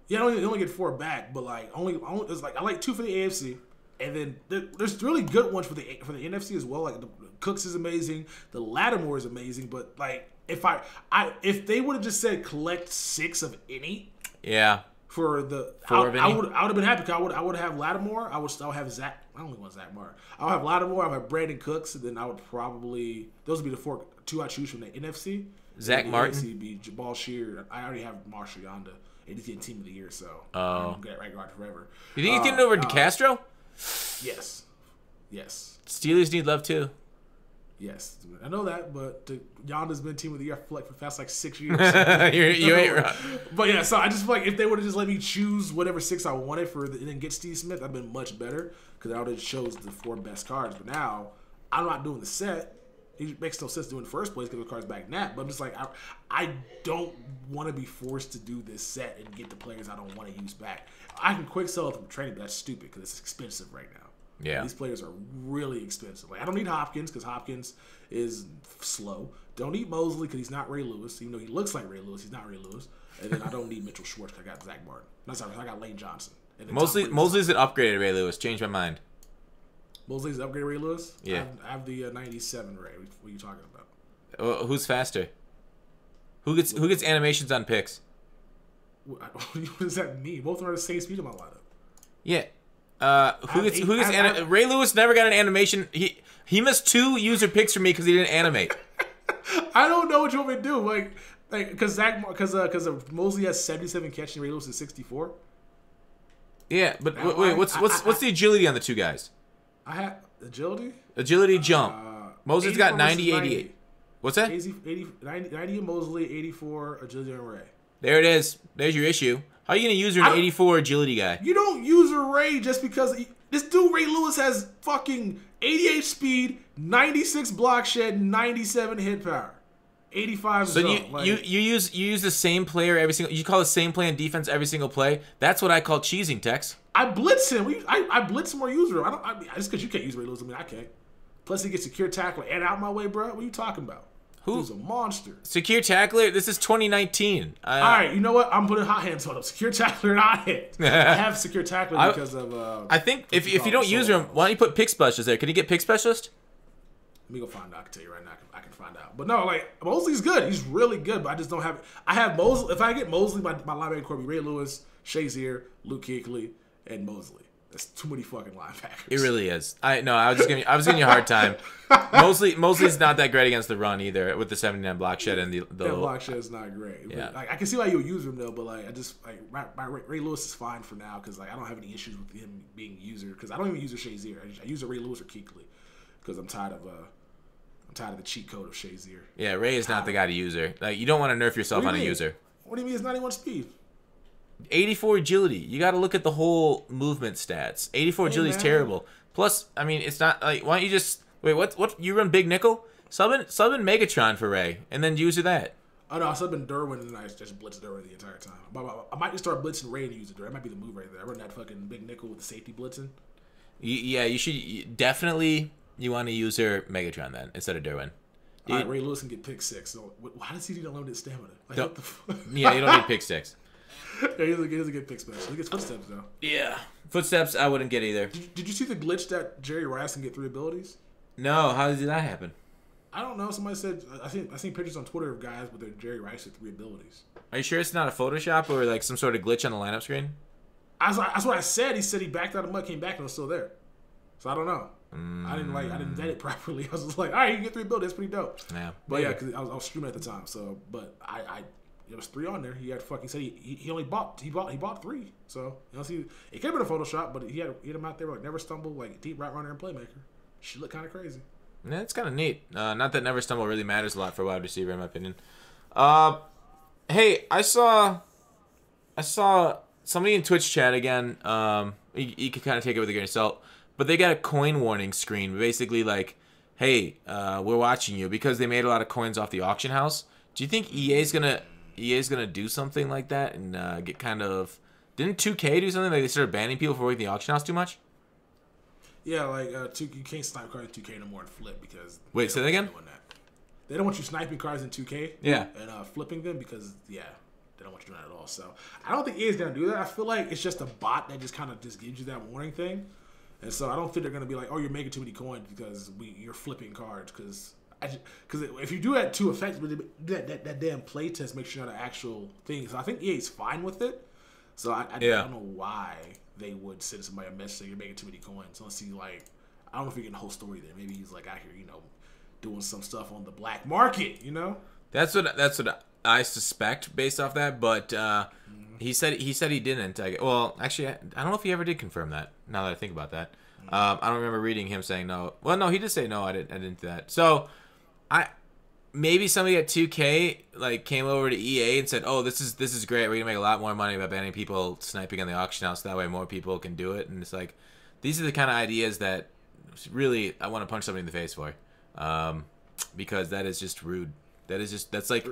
Yeah, you only get 4 back, but like only there's like I like 2 for the AFC, and then there's really good ones for the NFC as well. Like the Cooks is amazing, the Lattimore is amazing, but like if they would have just said collect 6 of any. Yeah. For the, I would have been happy. Because I would have Lattimore. I would have Zach. I don't want Zach Martin. I would have Lattimore. I would have Brandon Cooks, and then I would probably those would be the 2 I choose from the NFC. Zach Martin. NFC would be Jabal Shear. I already have Marshall Yonda, and he's getting Team of the Year, so I'm gonna get right guard forever. You think he's getting over DeCastro? Yes. Steelers need love too. Yes, I know that, but Yonda's been Team of the Year for the past like 6 years. you ain't right. But yeah, so I just feel like if they would have just let me choose whatever 6 I wanted and then get Steve Smith, that'd been much better because I would have chose the 4 best cards. But now I'm not doing the set. It makes no sense doing the first place because the cards back nap. But I'm just like I don't want to be forced to do this set and get the players I don't want to use back. I can quick sell it from training, but that's stupid because it's expensive right now. Yeah, these players are really expensive. Like I don't need Hopkins because Hopkins is slow. Don't need Mosley because he's not Ray Lewis. Even though he looks like Ray Lewis, he's not Ray Lewis. And then I don't need Mitchell Schwartz because I got Zach Martin. No, sorry, I got Lane Johnson. Mosley's an upgraded Ray Lewis. Changed my mind. Mosley's an upgraded Ray Lewis? Yeah. I have the 97 Ray. What are you talking about? Who's faster? Who gets animations on picks? What does that mean? Both of them are the same speed in my lineup. Yeah. Ray Lewis never got an animation. He missed 2 user picks for me because he didn't animate. I don't know what you want me to do. Like because Mosley has 77 catches and Ray Lewis is 64. Yeah, but wait, what's the agility on the 2 guys? I have agility. Agility jump. Mosley's got 90, 88. What's that? 90 Mosley, 84 agility and Ray. There it is. There's your issue. How are you going to use an 84 agility guy? You don't use a Ray just because this dude Ray Lewis has fucking 88 speed, 96 block shed, 97 hit power, 85 so zone. You use the same player every single. You call the same play on defense every single play. That's what I call cheesing, Tex. I blitz him. I blitz him or use him. Just because you can't use Ray Lewis, I mean I can't. Plus he gets secure tackle and out my way, bro. What are you talking about? Who's a monster? Secure tackler? This is 2019. All right, you know what? I'm putting hot hands on him. Secure tackler and hot hands. I have secure tackler because of. I think if you don't use him, why don't you put pick specialist there? Can he get pick specialist? Let me go find out. I can tell you right now. I can find out. But no, like Mosley's good. He's really good. But I just don't have. I have Mosley. If I get Mosley, my linebacker core be Ray Lewis, Shazier, Luke Kuechly, and Mosley. That's too many fucking linebackers. It really is. I was giving you a hard time. Mosley's not that great against the run either with the 79 block shed and the block shed is not great. Yeah. But, like, I can see why you would use him though, but like I just like Ray Lewis is fine for now because like I don't have any issues with him being user because I don't even use a Shazier. I use a Ray Lewis or Kuechly because I'm tired of the cheat code of Shazier. Yeah, Ray is not the guy to user. Like you don't want to nerf yourself on a user. What do you mean it's 91 speed? 84 agility. You got to look at the whole movement stats. 84 agility is terrible. Plus, I mean, it's not like why don't you just wait? What you run big nickel? Sub in Megatron for Ray, and then use that. Oh no, I subbed in Derwin and I just blitz Derwin the entire time. I might just start blitzing Ray and use Derwin. That might be the move right there. I run that fucking big nickel with the safety blitzing. Yeah, you should definitely. You want to use her Megatron then instead of Derwin. All right, Ray Lewis can get pick 6. So why does he need unlimited stamina? Like, what the fuck? Yeah, you don't need pick 6. Yeah, he doesn't get pick special. He gets footsteps though. Yeah, footsteps I wouldn't get either. Did you see the glitch that Jerry Rice can get 3 abilities? No, how did that happen? I don't know. Somebody said I seen pictures on Twitter of guys with their Jerry Rice with 3 abilities. Are you sure it's not a Photoshop or like some sort of glitch on the lineup screen? That's what I said. He said he backed out of MUT, came back, and it was still there. So I don't know. I didn't vet it properly. I was just like, all right, you can get 3 abilities. That's pretty dope. Yeah. But yeah, because I was streaming at the time. So, but there was 3 on there. He had fucking said he only bought 3. So it could have been a Photoshop, but he had him out there like Never Stumble, like deep route runner and playmaker. She looked kind of crazy. Yeah, it's kind of neat. Not that Never Stumble really matters a lot for a wide receiver, in my opinion. Hey, I saw somebody in Twitch chat again. You could kind of take it with a grain of salt, but they got a coin warning screen, basically like, "Hey, we're watching you," because they made a lot of coins off the auction house. Do you think EA's gonna do something like that and get kind of? Didn't 2K do something like they started banning people for working the auction house too much? Yeah, like you can't snipe cards in 2K no more and flip because. Wait, say that again. They don't want you sniping cards in 2K. Yeah. And flipping them because they don't want you doing that at all. So I don't think EA's gonna do that. I feel like it's just a bot that just kind of just gives you that warning thing. And so I don't think they're gonna be like, oh, you're making too many coins because you're flipping cards because if you do that too effectively, that damn play test makes sure not an actual thing. So I think EA's fine with it. So I don't know why they would send somebody a message saying you're making too many coins. Unless he like, I don't know if you're getting the whole story there. Maybe he's like out here, doing some stuff on the black market. That's what I suspect based off that. But he said he didn't. Well, actually, I don't know if he ever did confirm that. Now that I think about that, I don't remember reading him saying no. Well, no, he did say no. I didn't do that. So maybe somebody at 2K like came over to EA and said, "Oh, this is great. We're gonna make a lot more money by banning people sniping on the auction house. That way, more people can do it." And it's like, these are the kind of ideas that really I want to punch somebody in the face for, because that is just rude. That's like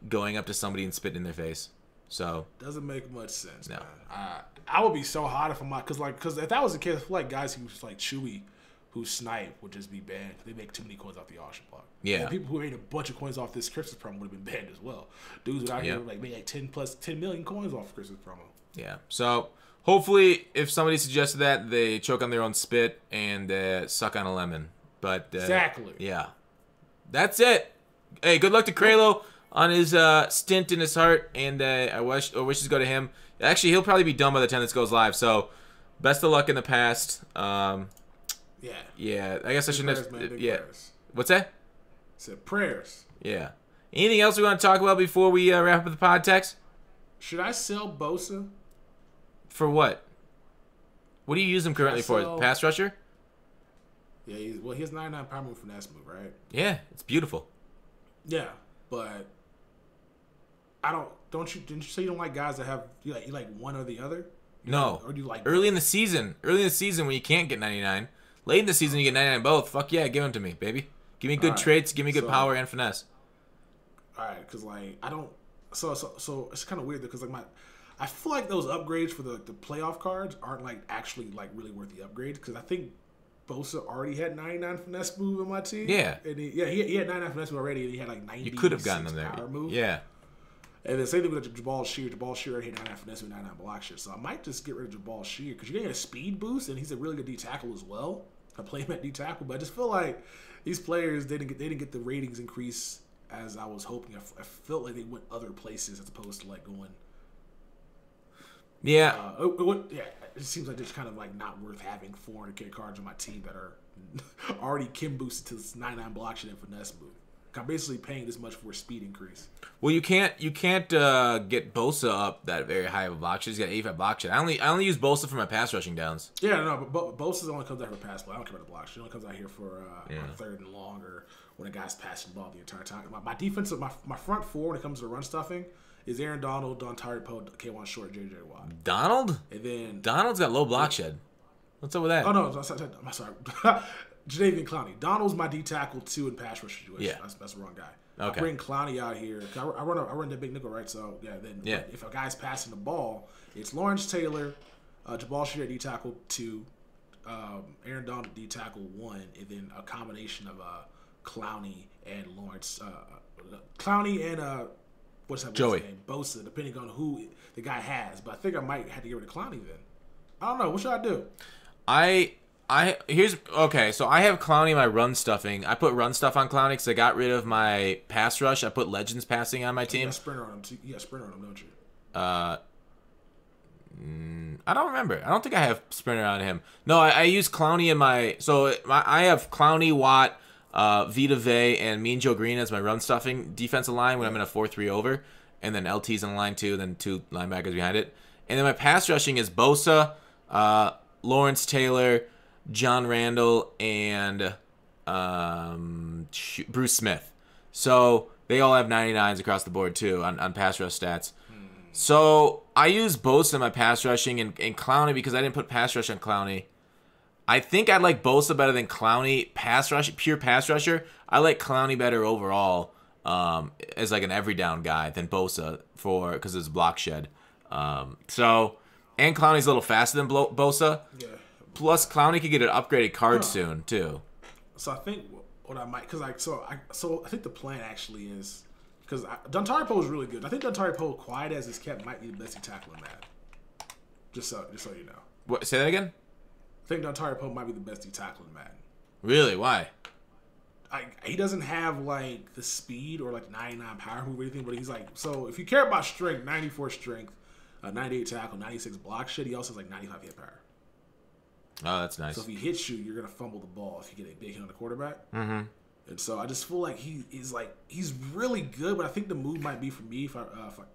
going up to somebody and spitting in their face. So doesn't make much sense. No, man. I would be so hot if because if that was the case, I feel like guys who like Chewy, who snipe would just be banned. They make too many coins off the auction block. Yeah. And people who made a bunch of coins off this Christmas promo would have been banned as well. Dudes would out here like made like 10 million coins off Christmas promo. Yeah. So hopefully, if somebody suggested that, they choke on their own spit and suck on a lemon. But exactly. Yeah. That's it. Hey, good luck to Kralo on his stint in his heart, and wishes go to him. Actually, he'll probably be done by the time this goes live. So, best of luck in the past. Yeah. I guess I shouldn't have. Yeah. Prayers. What's that? Said prayers. Yeah. Anything else we want to talk about before we wrap up the pod, Tex? Should I sell Bosa? For what? What do you use him currently for? Pass rusher? Yeah, he has 99 power move finesse move, right? Yeah, it's beautiful. Yeah, but didn't you say you don't like guys that have you like one or the other? Or do you like early in the season when you can't get 99. Late in the season you get 99 both. Fuck yeah, give them to me, baby. Give me good traits, give me good power and finesse. All right, because like I don't. So it's kind of weird because like I feel like those upgrades for the playoff cards aren't like actually like really worth the upgrades because I think Bosa already had 99 finesse move in my team. Yeah. And he had 99 finesse move already, and he had like 90. You could have gotten them there. Power move. Yeah. And the same thing with Jabal Shear. Jabal Shear already had 99 finesse with 99 block shit. So I might just get rid of Jabal Shear because you're getting a speed boost, and he's a really good D tackle as well. I play him at D tackle, but I just feel like these players they didn't get the ratings increase as I was hoping. I felt like they went other places as opposed to like going. Yeah. It seems like it's kind of like not worth having 400K cards on my team that are already Kim boosted to this 99 block shit and finesse move. I'm basically paying this much for a speed increase. Well, you can't get Bosa up that very high of a block shit. He's got 85 block shit. I only use Bosa for my pass rushing downs. Yeah, no, but Bosa only comes out for pass play. I don't care about the block shit. He only comes out here for third and long or when a guy's passing the ball the entire time. My defensive, my front four when it comes to run stuffing is Aaron Donald, Don Tyree Poe, K1 Short, J.J. Watt. Donald? And then Donald's got low block shed. What's up with that? Oh no, I'm sorry. Jadavian Clowney. Donald's my D tackle too in pass rush situation. Yeah. That's the wrong guy. Okay. I bring Clowney out here. I run that big nickel, right? So if a guy's passing the ball, it's Lawrence Taylor, Jabal Shear D tackle 2, Aaron Donald D tackle 1, and then a combination of Clowney and Lawrence. Clowney and what's his name? Bosa, depending on who the guy has. But I think I might have to get rid of Clowney then. I don't know. What should I do? So I have Clowney in my run stuffing. I put run stuff on Clowney because I got rid of my pass rush. I put Legends passing on my team. You got Sprinter on him too. You got Sprinter on him, don't you? I don't remember. I don't think I have Sprinter on him. No, I use Clowney in my. I have Clowney, Watt, Vita Vey, and Mean Joe Green as my run stuffing defensive line when I'm in a 4-3 over, and then LT's on line 2, then 2 linebackers behind it. And then my pass rushing is Bosa, Lawrence Taylor, John Randall, and Bruce Smith. So they all have 99s across the board too on pass rush stats. So I use Bosa in my pass rushing and Clowney because I didn't put pass rush on Clowney. I think I like Bosa better than Clowney pure pass rusher. I like Clowney better overall as like an every down guy than Bosa because it's block shed. And Clowney's a little faster than Bosa. Yeah. Plus, Clowney could get an upgraded card soon too. So I think what I might I think the plan actually is. Because Dontari Poe is really good. I think Dontari Poe, quiet as it's kept, might be the best tackle in Madden. Just so you know. What? Say that again? I think Dontari Poe might be the best tackle in Madden. Really? Why? He doesn't have like the speed or like 99 power move or anything, but he's like, so if you care about strength, 94 strength, 98 tackle, 96 block shit, he also has like 95 hit power. Oh, that's nice. So if he hits you, you're gonna fumble the ball if you get a big hit on the quarterback. Mm-hmm. And so I just feel like he's really good, but I think the move might be for me if I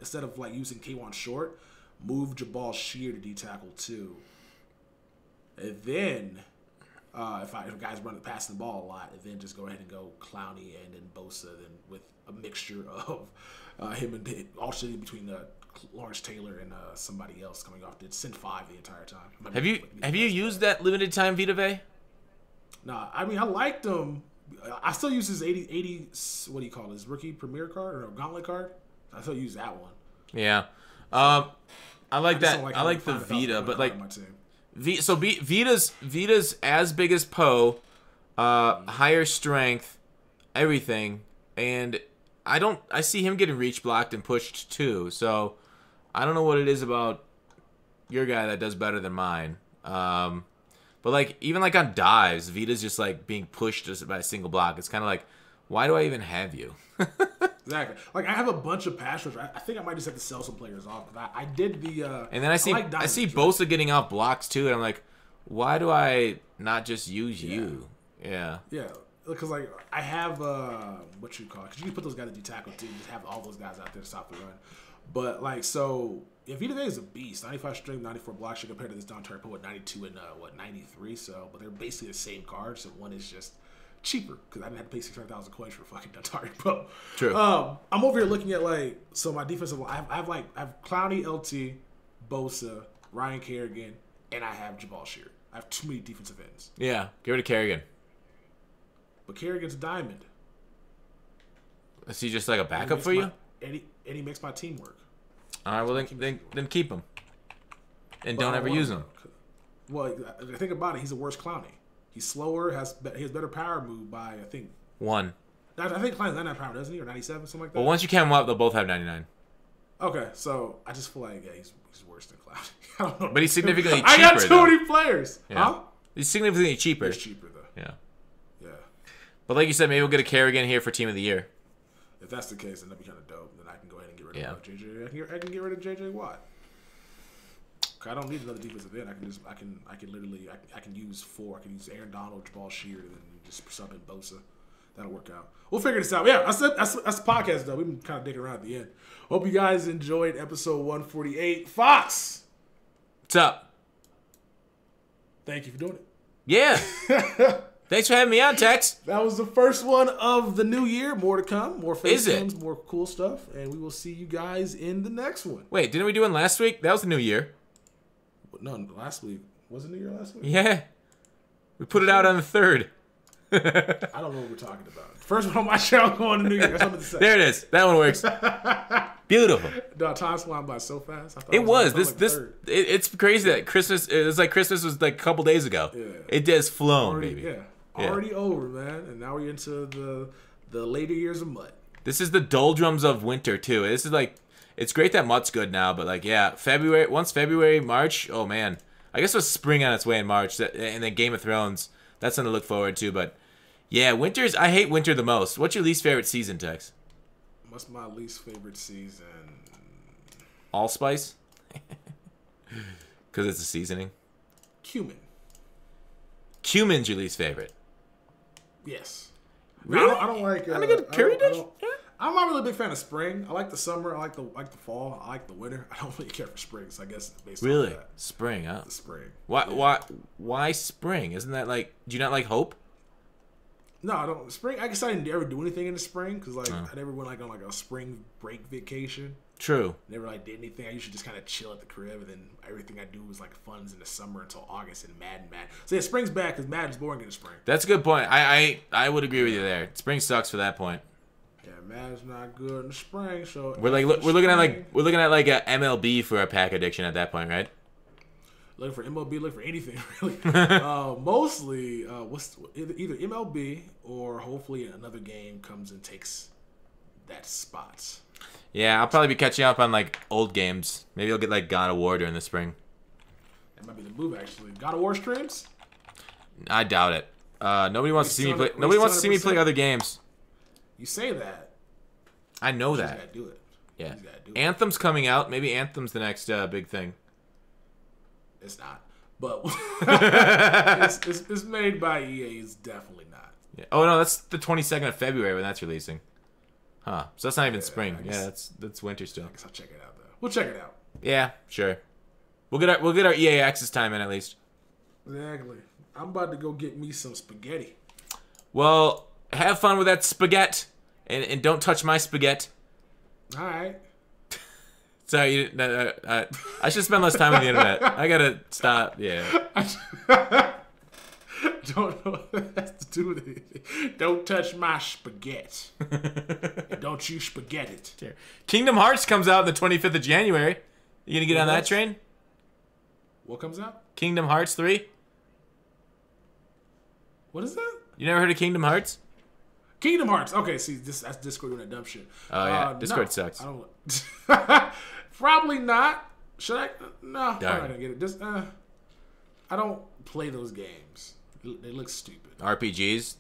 instead of like using K1 short, move Jabal Shear to D tackle 2, and then if guys run passing the ball a lot, and then just go ahead and go Clowney and then Bosa, then with a mixture of him and alternating between Lawrence Taylor and somebody else coming off. Did send 5 the entire time. Have you used that limited time Vita Vey? Nah, I mean I liked him. I still use his 80 what do you call it, his rookie premier card or gauntlet card. I still use that one. Yeah. I like that. I like the Vita, but like Vita's as big as Poe, higher strength, everything, and I see him getting reach blocked and pushed too. So I don't know what it is about your guy that does better than mine. But like even like on dives, Vita's just like being pushed just by a single block. It's kind of like, why do I even have you? Exactly. Like I have a bunch of pass rush. I think I might just have to sell some players off. I did the. And then I see Bosa getting off blocks too, and I'm like, why do I not just use you? Yeah. Yeah. Because like I have what you call it? Because you can put those guys at D tackle too. Just have all those guys out there to stop the run. But like so. Yeah, Vita Vey is a beast. 95 strength, 94 block shit compared to this Dontari Poe at 92 and 93. So, but they're basically the same card. So one is just cheaper because I didn't have to pay 600,000 coins for fucking Dontari Poe. True. I'm over here looking at like my defensive line. I have Clowney, LT, Bosa, Ryan Kerrigan, and I have Jabal Shear. I have too many defensive ends. Yeah, get rid of Kerrigan. But Kerrigan's a diamond. Is he just like a backup for you? And he makes my team work. All right, well then keep him, and don't ever use him. Well, think about it. He's a worse Clowney. He's slower. He has better power move by I think 1. I think Clowney's 99 power, doesn't he, or 97, something like that. Well, once you count them up, they'll both have 99. Okay, so I just feel like he's worse than Clowney. I don't know. But he's significantly cheaper. I got too many players. Yeah. Huh? He's significantly cheaper. He's cheaper though. Yeah. Yeah. But like you said, maybe we'll get a Kerrigan here for Team of the Year. If that's the case, then that'd be kind of dope. Then I can go ahead and get rid of JJ. I can get rid of JJ Watt. I don't need another defensive end. I can use 4. I can use Aaron Donald, Jabal Shear, and then just sub in Bosa. That'll work out. We'll figure this out. Yeah, that's the podcast though. We've been kind of digging around at the end. Hope you guys enjoyed episode 148. Fox, what's up? Thank you for doing it. Yeah. Thanks for having me on, Tex. That was the first one of the new year. More to come. More face more cool stuff. And we will see you guys in the next one. Wait, didn't we do one last week? That was the new year. No, last week. Wasn't New Year last week? Yeah. We put it out on the 3rd. I don't know what we're talking about. First one on my channel going to New Year. That's what I'm say. There it is. That one works. Beautiful. No, time's flying by so fast. It was. It's crazy that Christmas. It was like Christmas was like a couple days ago. Yeah. It has flown, baby. Yeah. Already over, man, and now we're into the later years of MUT. This is the doldrums of winter too. This is like, it's great that MUT's good now, but like, yeah, February, March. Oh man, I guess it was spring on its way in March, and then Game of Thrones. That's something to look forward to. But yeah, I hate winter the most. What's your least favorite season, Tex? What's my least favorite season? Allspice? Because it's a seasoning. Cumin. Cumin's your least favorite? Yes. Really? I don't like. Not a good curry dish? I'm not really a big fan of spring. I like the summer. I like the fall. I like the winter. I don't really care for spring. So I guess it's based on that. Spring, huh? The spring. Why spring? Isn't that like? Do you not like hope? No, I don't. Spring. I guess I didn't ever do anything in the spring because I never went like on like a spring break vacation. True. Never like did anything. I usually just kind of chill at the crib, and then everything I do was like funds in the summer until August and Madden. So yeah, spring's back because Madden's boring in the spring. That's a good point. I would agree with you there. Spring sucks for that point. Yeah, Madden's not good in the spring, so we're looking at like a MLB for a pack addiction at that point, right? Looking for MLB, looking for anything really. Mostly, either MLB or hopefully another game comes and takes that spot. Yeah, I'll probably be catching up on like old games. Maybe I'll get like God of War during the spring. That might be the move, actually. God of War streams? I doubt it. Nobody wants to see me play. Nobody wants to see me play other games. You say that. I know that. You gotta do it. Yeah. Anthem's coming out. Maybe Anthem's the next big thing. It's not. But it's made by EA. It's definitely not. Yeah. Oh no, that's the 22nd of February when that's releasing. Huh. So that's not even spring. Yeah, that's winter still. I guess I'll check it out though. We'll check it out. Yeah, sure. We'll get our EA access time in at least. Exactly. I'm about to go get me some spaghetti. Well, have fun with that spaghetti, and don't touch my spaghetti. All right. Sorry, I should spend less time on the internet. I gotta stop. Yeah. Don't know what that has to do with anything. Don't touch my spaghetti. Don't you spaghetti it. Kingdom Hearts comes out on the 25th of January. You gonna get on that train? What comes out? Kingdom Hearts 3. What is that? You never heard of Kingdom Hearts? Kingdom Hearts. Okay, see, that's Discord doing that dumb shit. Oh yeah, Discord sucks. I don't. Probably not. Should I? No, I'm not gonna get it. I don't play those games. They look stupid. RPGs?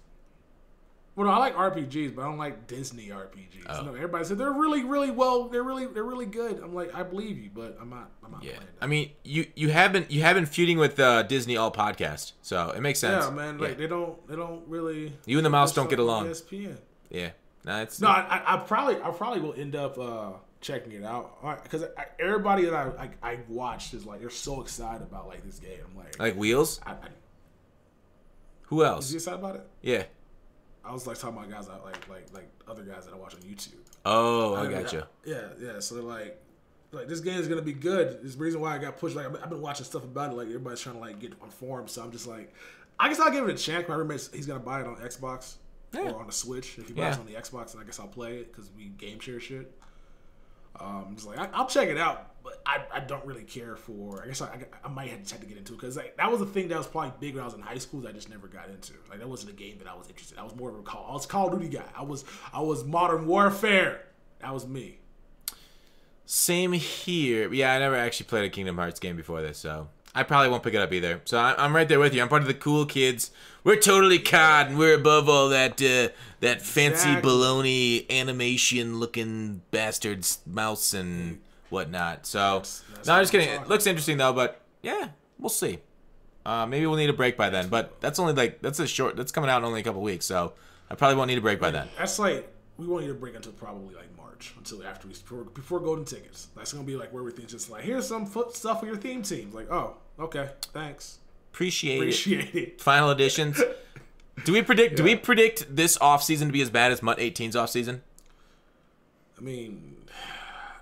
Well, no, I like RPGs, but I don't like Disney RPGs. Oh. No, everybody said they're really well. They're really good. I'm like, I believe you, but I'm not playing that. I mean, you have been feuding with Disney all podcast, so it makes sense. Yeah, man. Like they don't really. You and the mouse don't get along. ESPN. Yeah. I probably will end up checking it out because everybody that I watched is like they're so excited about like this game. I'm like Wheels. Who else? Is you excited about it? Yeah. I was like talking about guys like other guys that I watch on YouTube. Oh, I gotcha. Yeah. So they're like this game is gonna be good. There's the reason why I got pushed. Like I've been watching stuff about it. Like everybody's trying to like get on forums. So I'm just like, I guess I'll give it a chance. My roommate, he's gonna buy it on Xbox or on the Switch. If he buys it on the Xbox, then I guess I'll play it because we game share shit. Just like I'll check it out, but I don't really care for. I guess I might have to get into it because like that was a thing that was probably big when I was in high school that I just never got into. Like that wasn't a game that I was interested in. I was more of a Call of Duty guy. I was Modern Warfare. That was me. Same here. Yeah, I never actually played a Kingdom Hearts game before this, so I probably won't pick it up either. So I'm right there with you. I'm part of the cool kids. We're totally COD, and we're above all that fancy baloney animation-looking bastards, mouse and whatnot. So, no, I'm just kidding. It looks interesting, though, but yeah, we'll see. Maybe we'll need a break by then, but that's coming out in only a couple weeks, so I probably won't need a break by then. That's like, we won't need a break until probably like March, until after before Golden Tickets. That's going to be like where everything's just like, here's some stuff for your theme teams. Like, oh, okay, thanks. Appreciate it. Final editions. Do we predict this offseason to be as bad as MUT 18's offseason? I mean,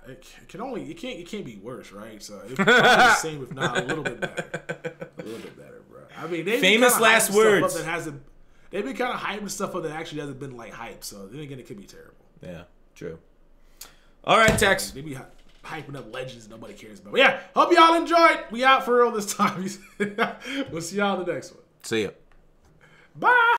it can't be worse, right? So it's probably the same, if not a little bit better. A little bit better, bro. I mean, famous last words. They've been kind of hyping stuff up that actually hasn't been like hype. So then again, it could be terrible. Yeah, true. All right, Tex. They be hyping up legends nobody cares about. But yeah, hope y'all enjoyed. We out for real this time. We'll see y'all in the next one. See ya. Bye.